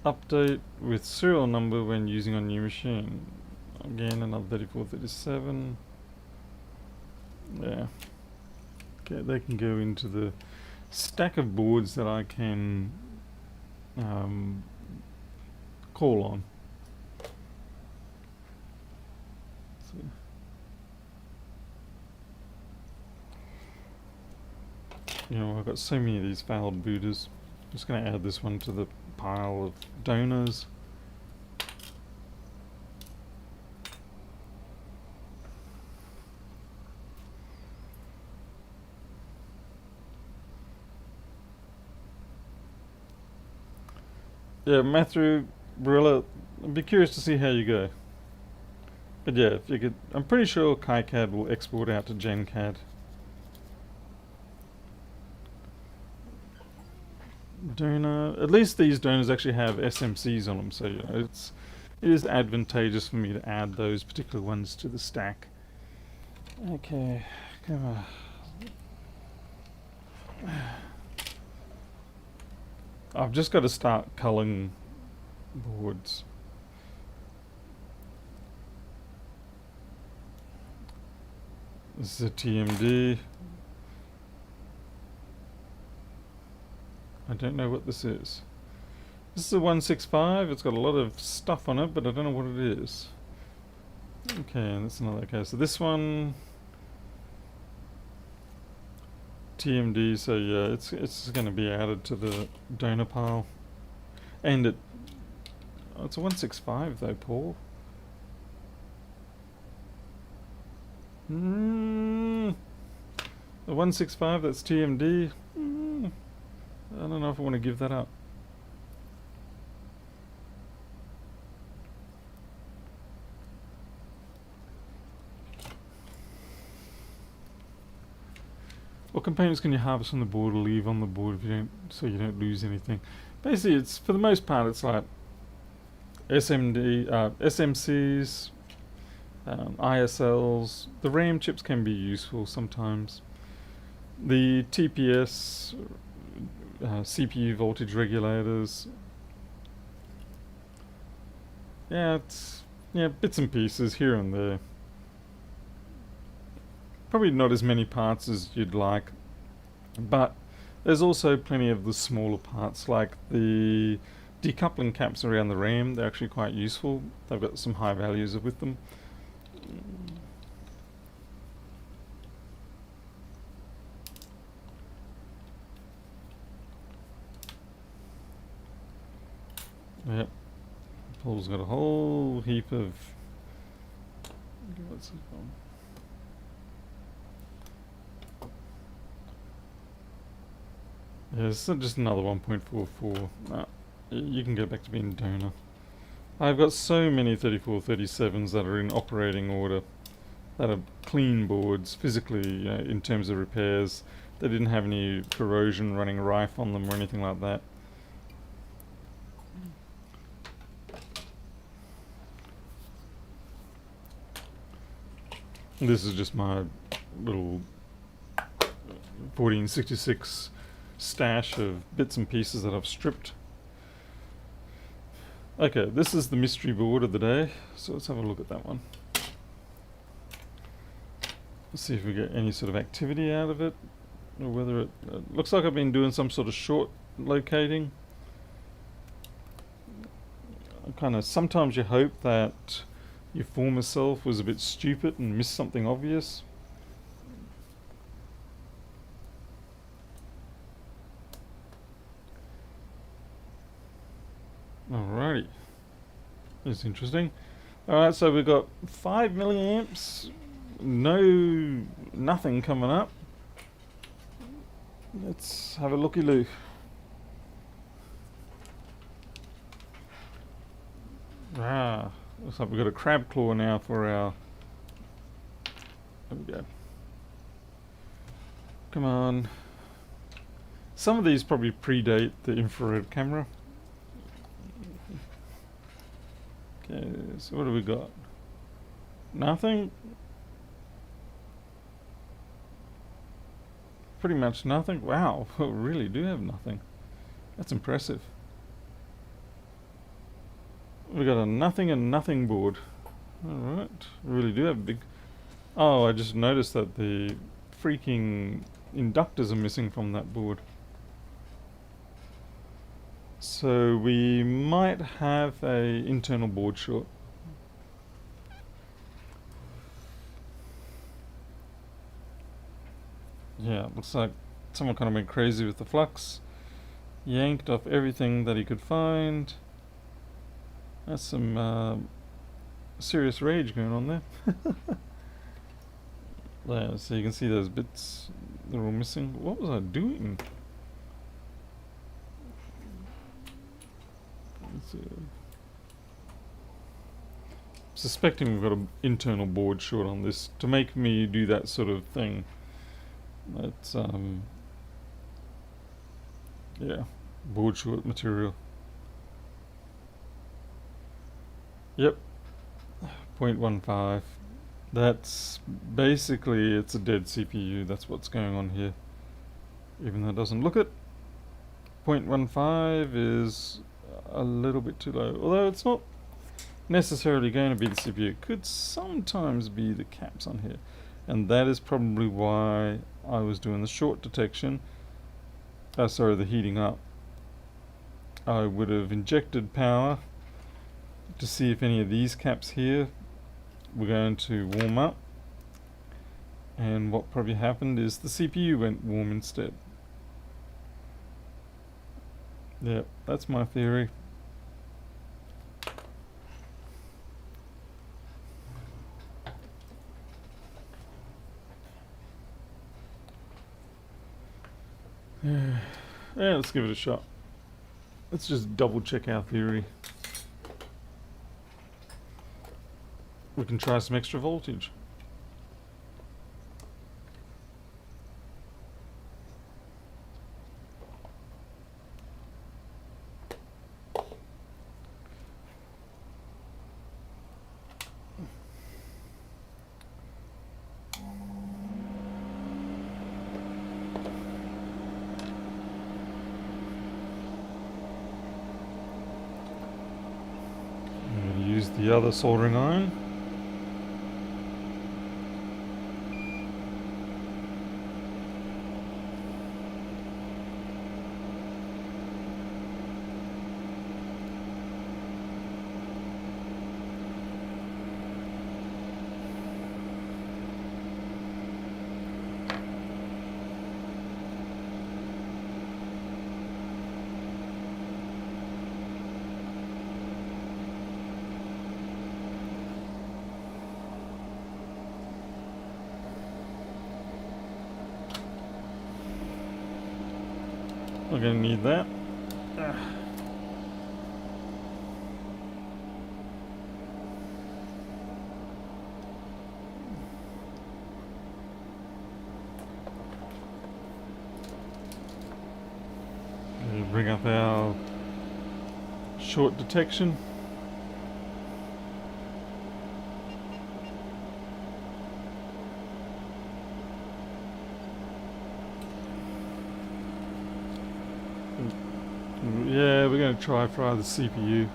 Update with serial number when using on new machine. Again, another 3437. Yeah. Okay, they can go into the stack of boards that I can call on. So, you know, I've got so many of these failed booters. Just going to add this one to the pile of donors. Yeah, Matthew, Barilla, I'd be curious to see how you go. But yeah, if you could, I'm pretty sure KiCad will export out to GenCAD. Donor, at least these donors actually have SMCs on them, so you know, it is advantageous for me to add those particular ones to the stack. Okay, come on. I've just got to start culling boards. This is a TMD. I don't know what this is. This is a 165. It's got a lot of stuff on it, but I don't know what it is. Okay, that's another. Okay, so this one TMD. So yeah, it's going to be added to the donor pile, and it. Oh, it's a 165 though, Paul. The 165. That's TMD. I don't know if I want to give that up. What components can you harvest from the board or leave on the board if you don't, so you don't lose anything? Basically, it's for the most part, it's like SMCs, ISLs. The RAM chips can be useful sometimes. The TPS, CPU voltage regulators. Yeah, bits and pieces here and there. Probably not as many parts as you'd like, but there's also plenty of the smaller parts, like the decoupling caps around the RAM. They're actually quite useful. They've got some high values with them. Yep. Paul's got a whole heap of. What's this one? Yeah, it's just another 1.44. You can go back to being donor. I've got so many 3437s that are in operating order, that are clean boards physically, in terms of repairs. They didn't have any corrosion running rife on them or anything like that. This is just my little 1466 stash of bits and pieces that I've stripped. Okay, this is the mystery board of the day, so let's have a look at that one. Let's see if we get any sort of activity out of it, or whether it looks like I've been doing some sort of short locating. Sometimes you hope that your former self was a bit stupid and missed something obvious. Alrighty, that's interesting. Alright, so we've got 5 milliamps, nothing coming up. Let's have a looky-loo. Looks like we've got a crab claw now for our. There we go. Come on. Some of these probably predate the infrared camera. Okay, so what do we got? Nothing? Pretty much nothing? Wow, we really do have nothing. That's impressive. We got a nothing and nothing board. Alright, we really do have big. Oh, I just noticed that the freaking inductors are missing from that board. So we might have a internal board short. Yeah, looks like someone kind of went crazy with the flux. Yanked off everything that he could find. That's some serious rage going on there. Yeah, so you can see those bits that are all missing. What was I doing? Suspecting we've got an internal board short on this to make me do that sort of thing. That's yeah, board short material. Yep, 0.15. That's basically, it's a dead CPU. That's what's going on here. Even though it doesn't look it. 0.15 is a little bit too low. Although it's not necessarily going to be the CPU. It could sometimes be the caps on here. And that is probably why I was doing the short detection. The heating up. I would have injected power to see if any of these caps here were going to warm up. And what probably happened is the CPU went warm instead. Yep, that's my theory. Yeah, let's give it a shot. Let's just double check our theory. We can try some extra voltage. Use the other soldering iron. We're going to need that. Bring up our short detection. Yeah, we're going to try fry the CPU.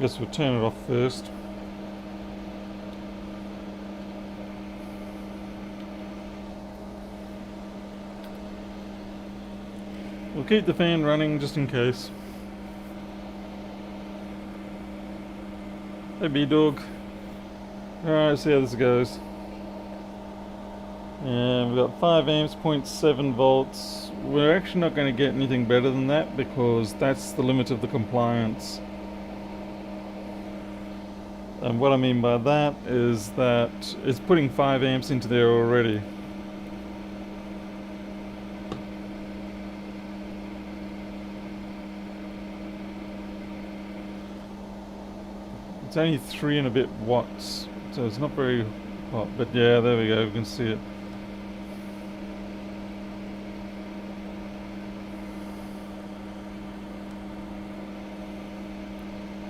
Guess we'll turn it off first. We'll keep the fan running just in case. Hey B-Dog. Alright, see how this goes. And we've got 5 amps, 0.7 volts. We're actually not going to get anything better than that because that's the limit of the compliance. And what I mean by that is that it's putting 5 amps into there already. It's only 3 and a bit watts, so it's not very hot, but yeah, there we go, we can see it.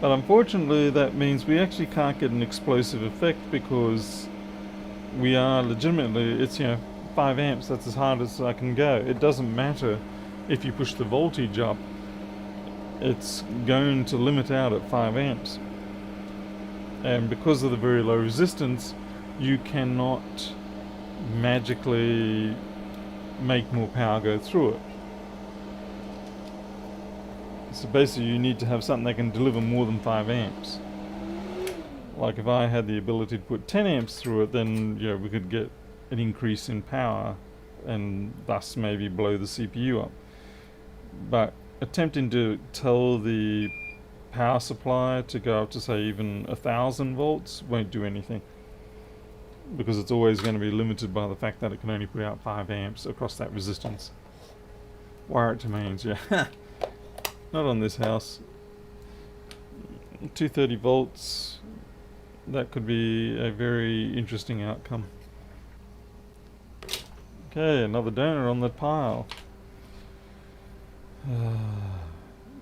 But unfortunately that means we actually can't get an explosive effect because we are legitimately, it's 5 amps, that's as hard as I can go. It doesn't matter if you push the voltage up. it's going to limit out at 5 amps. And because of the very low resistance, you cannot magically make more power go through it. So basically you need to have something that can deliver more than 5 amps. Like if I had the ability to put 10 amps through it, then we could get an increase in power and thus maybe blow the CPU up. But attempting to tell the power supply to go up to say even 1,000 volts won't do anything, because it's always going to be limited by the fact that it can only put out 5 amps across that resistance. Wire it to mains, yeah. Not on this house. 230 volts, that could be a very interesting outcome. Okay, another donor on the pile.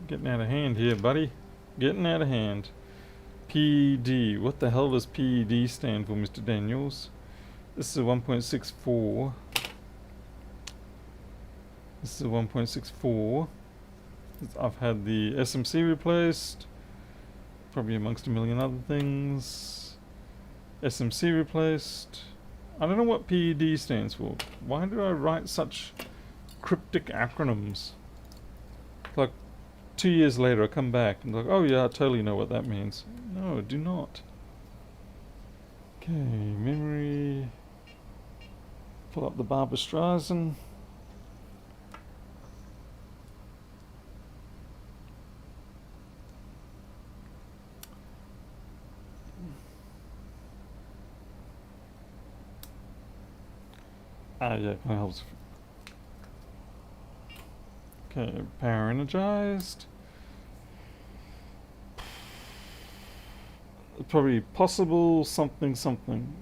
Getting out of hand here, buddy. Getting out of hand. PED. What the hell does PED stand for, Mr. Daniels? This is a 1.64. This is a 1.64. I've had the SMC replaced, probably amongst a million other things. SMC replaced. I don't know what PED stands for. Why do I write such cryptic acronyms? Like 2 years later I come back and like, oh yeah, I totally know what that means. No, I do not. Okay, memory. Pull up the Barbra Streisand. Yeah, that helps. Okay, power energized. Probably possible something something.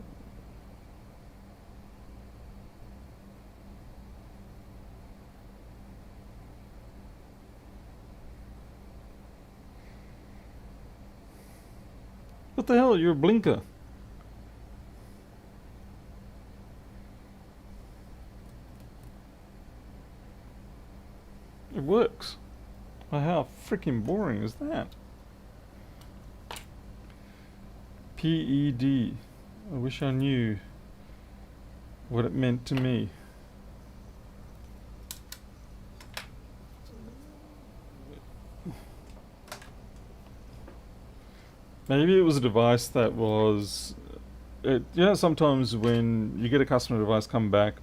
What the hell? You're a blinker. It works. Oh, how freaking boring is that? PED. I wish I knew what it meant to me. Maybe it was a device that was... sometimes when you get a customer device come back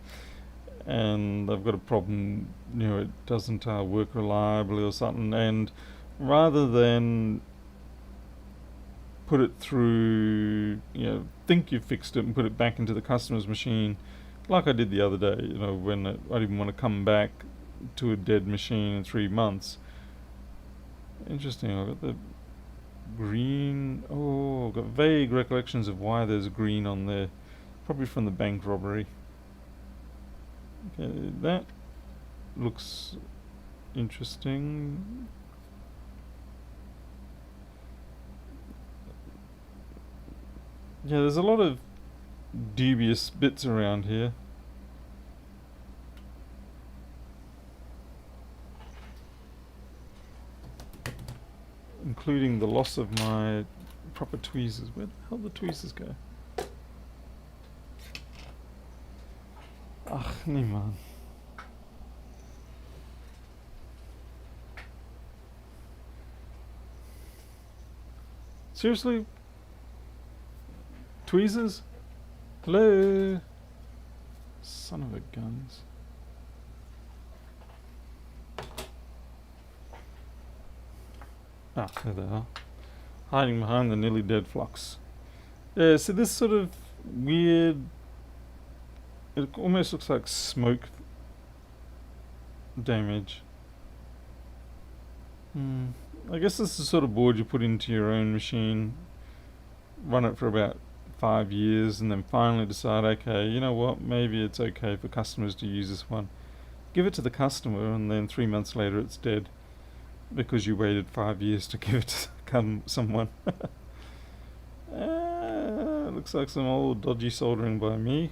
and they've got a problem, it doesn't work reliably or something, and rather than put it through, think you fixed it and put it back into the customer's machine, like I did the other day, when I didn't want to come back to a dead machine in 3 months. Interesting, I've got the green, I've got vague recollections of why there's green on there, probably from the bank robbery. Okay, that looks interesting. Yeah, there's a lot of dubious bits around here. Including the loss of my proper tweezers. Where the hell did the tweezers go? Ach, nee man. Seriously? Tweezers? Hello? Son of a guns. Ah, there they are. Hiding behind the nearly dead flocks. Yeah, so this sort of weird... It almost looks like smoke damage. I guess this is the sort of board you put into your own machine, run it for about 5 years, and then finally decide, okay, you know what, maybe it's okay for customers to use this one. Give it to the customer, and then 3 months later it's dead because you waited 5 years to give it to someone. Looks like some old dodgy soldering by me.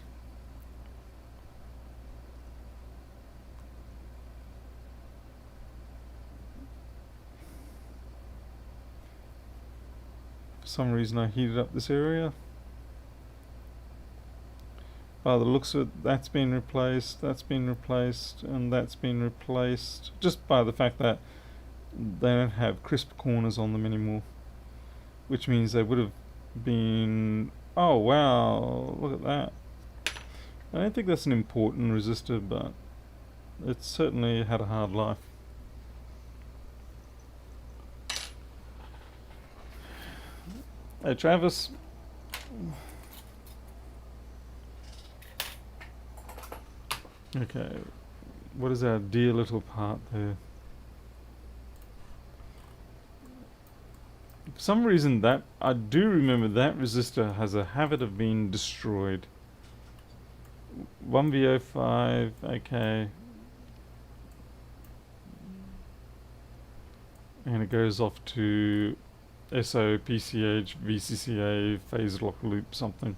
some reason I heated up this area. By the looks of it, that's been replaced, and that's been replaced. Just by the fact that they don't have crisp corners on them anymore. Which means they would have been... Oh wow, look at that. I don't think that's an important resistor, but it certainly had a hard life. Hey Travis. Okay, what is our dear little part there? For some reason that, I do remember that resistor has a habit of being destroyed. 1V05, okay. And it goes off to SO, PCH, VCCA, phase lock loop, something.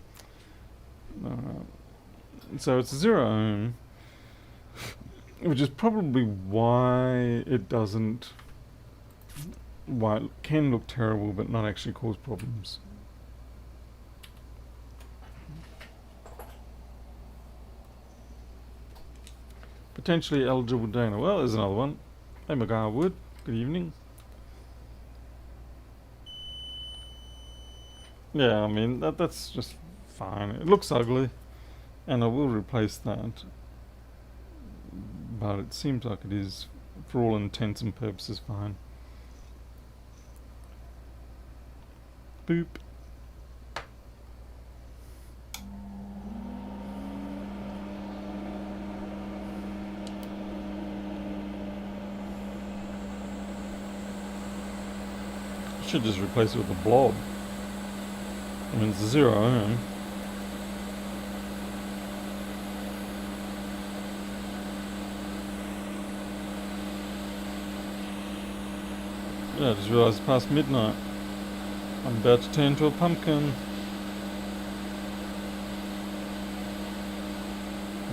So it's 0 ohm. Which is probably why it doesn't... Why it can look terrible but not actually cause problems. Potentially eligible donor. Well, there's another one. Hey McGarwood, good evening. Yeah, I mean, that's just fine. It looks ugly, and I will replace that. But it seems like it is, for all intents and purposes, fine. Boop. I should just replace it with a blob. I mean, it's 0 ohm. Yeah, I just realised it's past midnight. I'm about to turn into a pumpkin.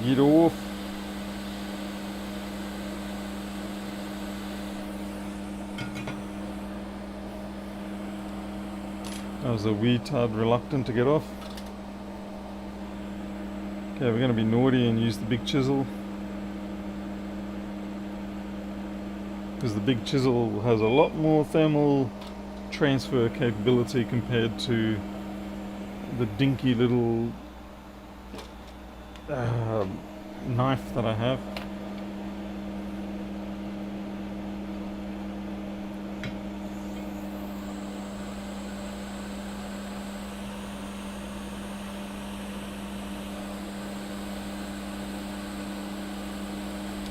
Get off. I was a wee tad reluctant to get off. Okay, we're going to be naughty and use the big chisel. Because the big chisel has a lot more thermal transfer capability compared to the dinky little knife that I have.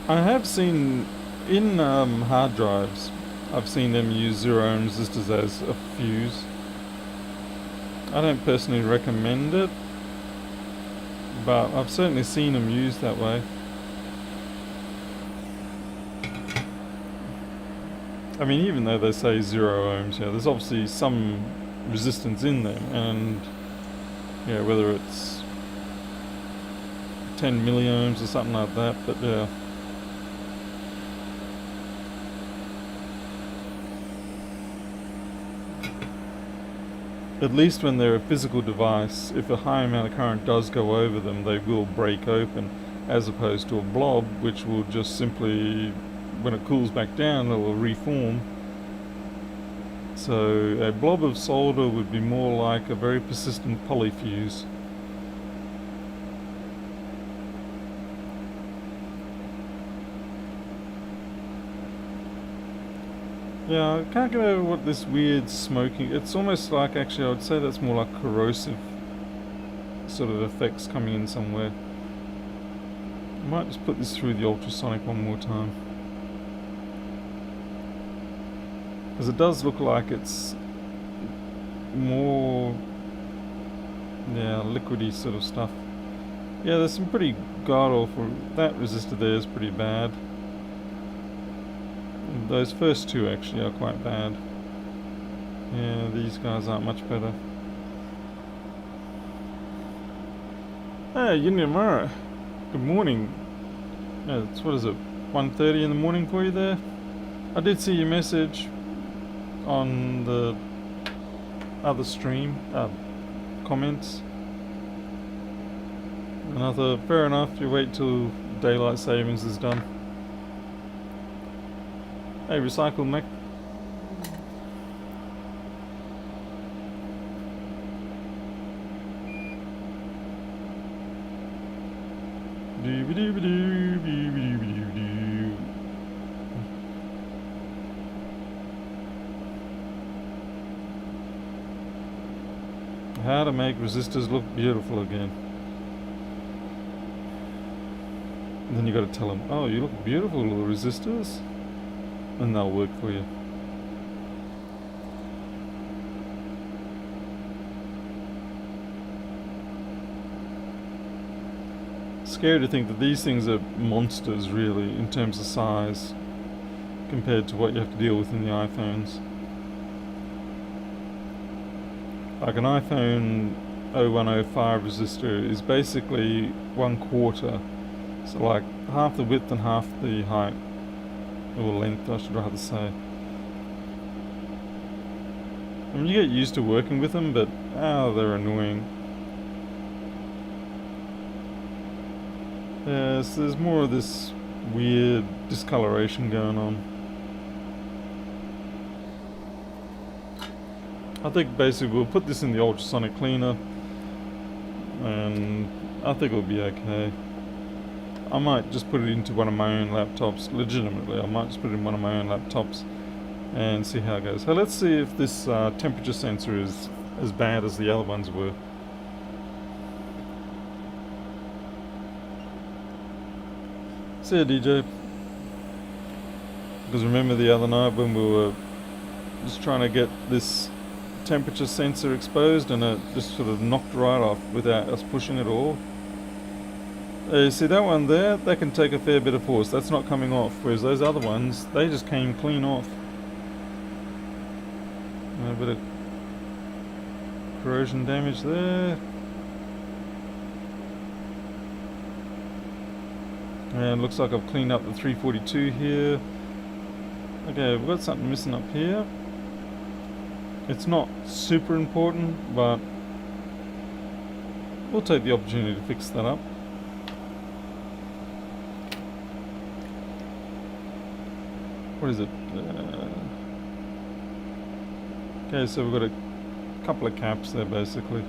I have seen in hard drives, I've seen them use 0 ohm resistors as a fuse. I don't personally recommend it, but I've certainly seen them used that way. I mean, even though they say 0 ohms, yeah, there's obviously some resistance in them, and yeah, whether it's 10 milliohms or something like that, but yeah. At least when they're a physical device, if a high amount of current does go over them, they will break open, as opposed to a blob, which will just simply, when it cools back down, it will reform. So a blob of solder would be more like a very persistent polyfuse. Yeah, I can't get over what this weird smoking... It's almost like, actually I would say that's more like corrosive sort of effects coming in somewhere. I might just put this through the ultrasonic one more time. Because it does look like it's more... yeah, liquidy sort of stuff. Yeah, there's some pretty god-awful... That resistor there is pretty bad. Those first two actually are quite bad. Yeah, these guys aren't much better. Hey, Yinamara. Good morning. Yeah, it's, what is it, 1:30 in the morning for you there? I did see your message on the other stream comments. And I thought, fair enough, you wait till daylight savings is done. Hey, recycle Mac. How to make resistors look beautiful again. And then you got to tell them, oh, you look beautiful, little resistors, and they'll work for you. Scary to think that these things are monsters, really, in terms of size, compared to what you have to deal with in the iPhones. Like an iPhone 0105 resistor is basically 1/4, so like half the width and half the height, or length I should rather say. I mean, you get used to working with them, but they're annoying. Yeah, so there's more of this weird discoloration going on. I think basically we'll put this in the ultrasonic cleaner and I think it'll be okay. I might just put it into one of my own laptops, legitimately. I might just put it in one of my own laptops and see how it goes. So let's see if this temperature sensor is as bad as the other ones were. See ya, DJ. Because remember the other night when we were just trying to get this temperature sensor exposed and it just sort of knocked right off without us pushing it all. You see that one there? That can take a fair bit of force. That's not coming off. Whereas those other ones, they just came clean off. A bit of corrosion damage there. And looks like I've cleaned up the 342 here. Okay, we've got something missing up here. It's not super important, but we'll take the opportunity to fix that up. What is it? Okay, so we've got a couple of caps there basically.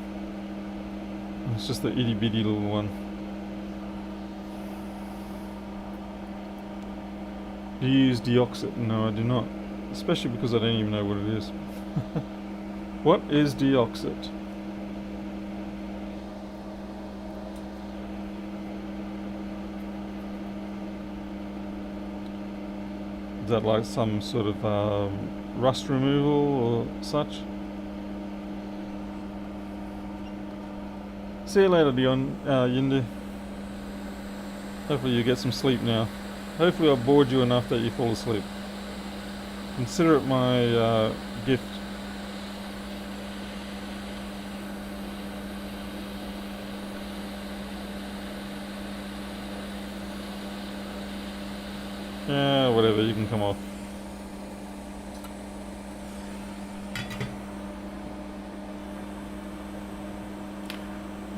It's just the itty bitty little one. Do you use deoxit? No, I do not. Especially because I don't even know what it is. What is deoxit? Is that like some sort of rust removal or such? See you later, Dion, Yindi. Hopefully you get some sleep now. Hopefully I've bored you enough that you fall asleep. Consider it my gift. Yeah, whatever, you can come off.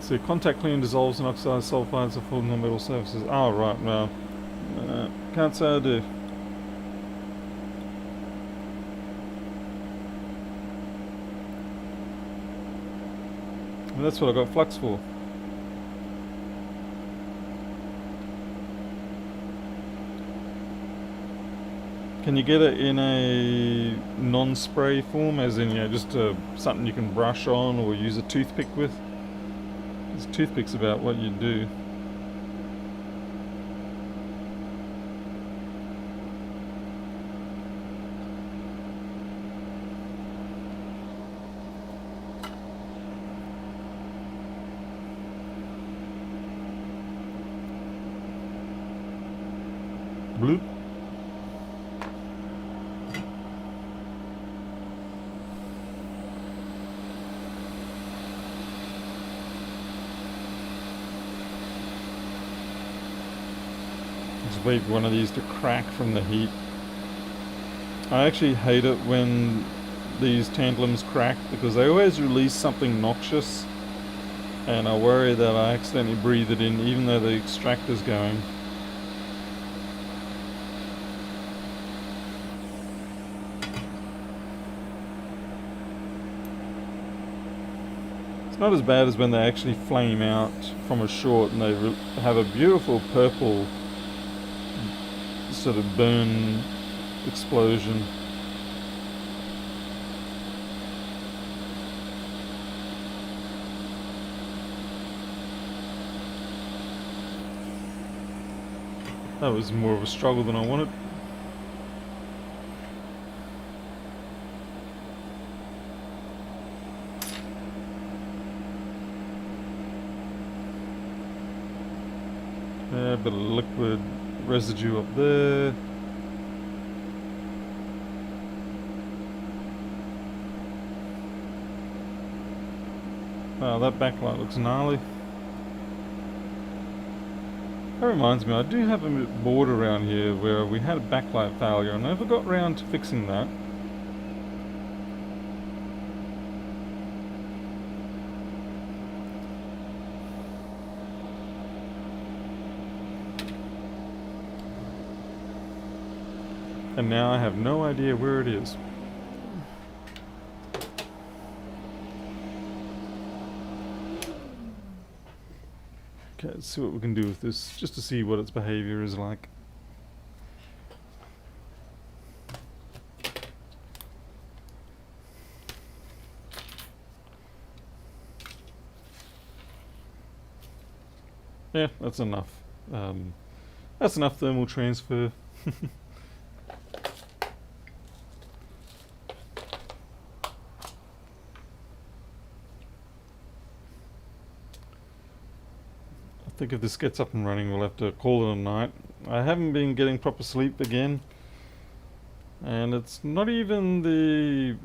So contact clean dissolves and oxidized sulfides of falling on metal surfaces. Oh, right, well, can't say I do. And that's what I got flux for. Can you get it in a non-spray form, as in, just something you can brush on or use a toothpick with? Because toothpick's about what you do. Bloop. Just wait for one of these to crack from the heat. I actually hate it when these tantalums crack, because they always release something noxious, and I worry that I accidentally breathe it in even though the extractor's going. It's not as bad as when they actually flame out from a short and they have a beautiful purple sort of burn explosion. That was more of a struggle than I wanted. A bit of liquid residue up there. Wow, that backlight looks gnarly. That reminds me, I do have a board around here where we had a backlight failure and I never got around to fixing that. And now I have no idea where it is. Okay, let's see what we can do with this, just to see what its behavior is like. Yeah, that's enough. That's enough thermal transfer. I think if this gets up and running, we'll have to call it a night. I haven't been getting proper sleep again, and it's not even the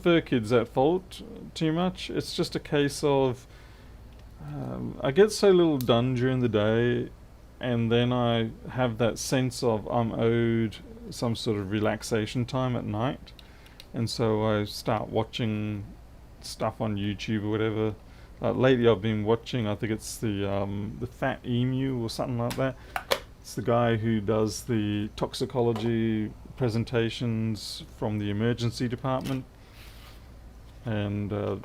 fur kids at fault too much. It's just a case of I get so little done during the day, and then I have that sense of I'm owed some sort of relaxation time at night, and so I start watching stuff on YouTube or whatever. Lately I've been watching, I think it's the Fat Emu or something like that. It's the guy who does the toxicology presentations from the emergency department. And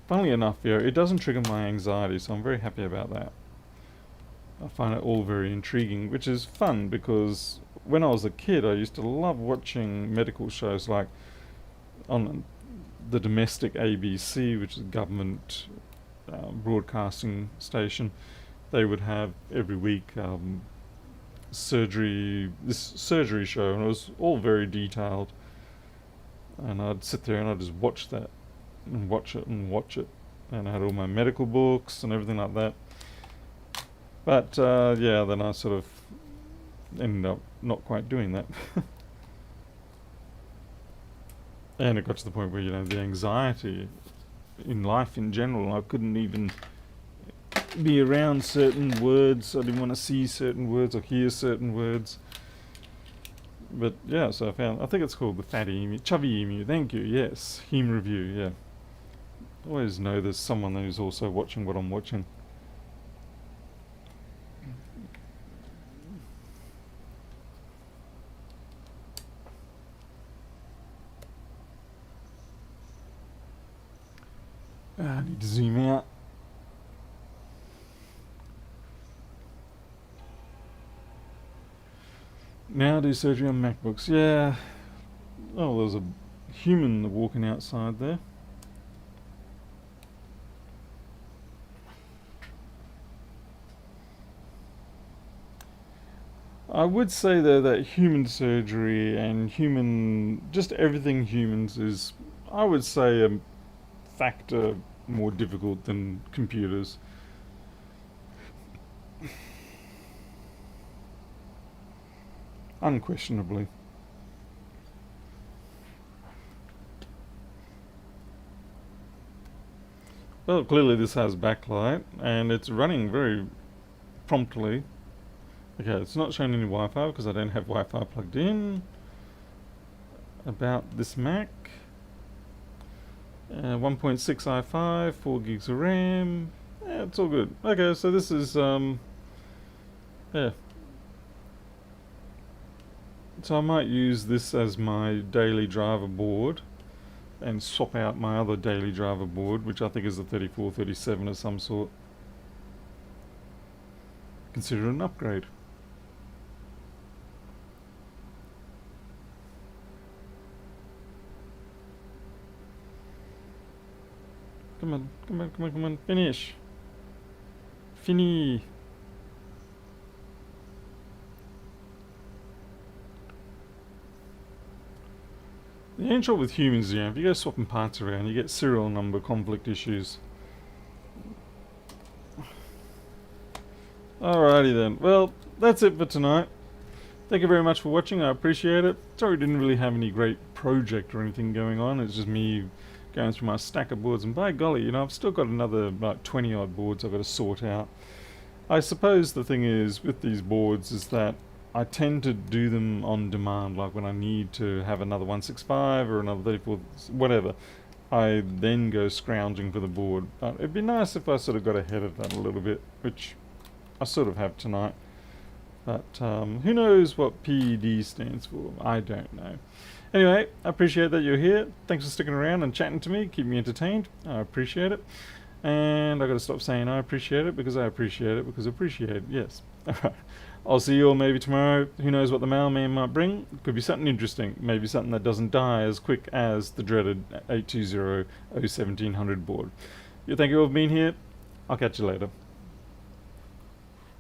funnily enough, yeah, it doesn't trigger my anxiety, so I'm very happy about that. I find it all very intriguing, which is fun because when I was a kid I used to love watching medical shows like on the domestic ABC, which is a government broadcasting station. They would have every week this surgery show, and it was all very detailed. And I'd sit there and I'd just watch that and watch it and watch it, and I had all my medical books and everything like that. But yeah, then I sort of ended up not quite doing that. And it got to the point where, you know, the anxiety in life in general, I couldn't even be around certain words. I didn't want to see certain words or hear certain words. But yeah, so I think it's called the Fat Emu, Chubby Emu, thank you, yes. Heme Review, yeah. I always know there's someone who's also watching what I'm watching. I need to zoom out. Now do surgery on MacBooks. Yeah. Oh, there's a human walking outside there. I would say though that human surgery and just everything humans is, I would say, a factor more difficult than computers. Unquestionably. Well, clearly this has backlight and it's running very promptly. Okay, it's not showing any Wi-Fi because I don't have Wi-Fi plugged in. about this Mac. 1.6 i5, 4 gigs of RAM. Yeah, it's all good. Okay, so this is yeah. So I might use this as my daily driver board and swap out my other daily driver board, which I think is a 3437 of some sort. Consider it an upgrade. Come on, come on, come on, come on, finish. Fini. The ain't trouble with humans, yeah. If you go swapping parts around, you get serial number conflict issues. Alrighty then. Well, that's it for tonight. Thank you very much for watching. I appreciate it. Sorry, I didn't really have any great project or anything going on. It's just me going through my stack of boards. And by golly, you know, I've still got another like 20 odd boards I've got to sort out. I suppose the thing is with these boards is that I tend to do them on demand, like when I need to have another 165 or another 34, whatever. I then go scrounging for the board. But it'd be nice if I sort of got ahead of that a little bit, which I sort of have tonight. But who knows what PED stands for? I don't know. Anyway, I appreciate that you're here. Thanks for sticking around and chatting to me. Keep me entertained. I appreciate it. And I gotta stop saying I appreciate it because I appreciate it because I appreciate it. Yes. Alright. I'll see you all maybe tomorrow. Who knows what the mailman might bring? Could be something interesting. Maybe something that doesn't die as quick as the dreaded 820-01700 board. Thank you all for being here. I'll catch you later.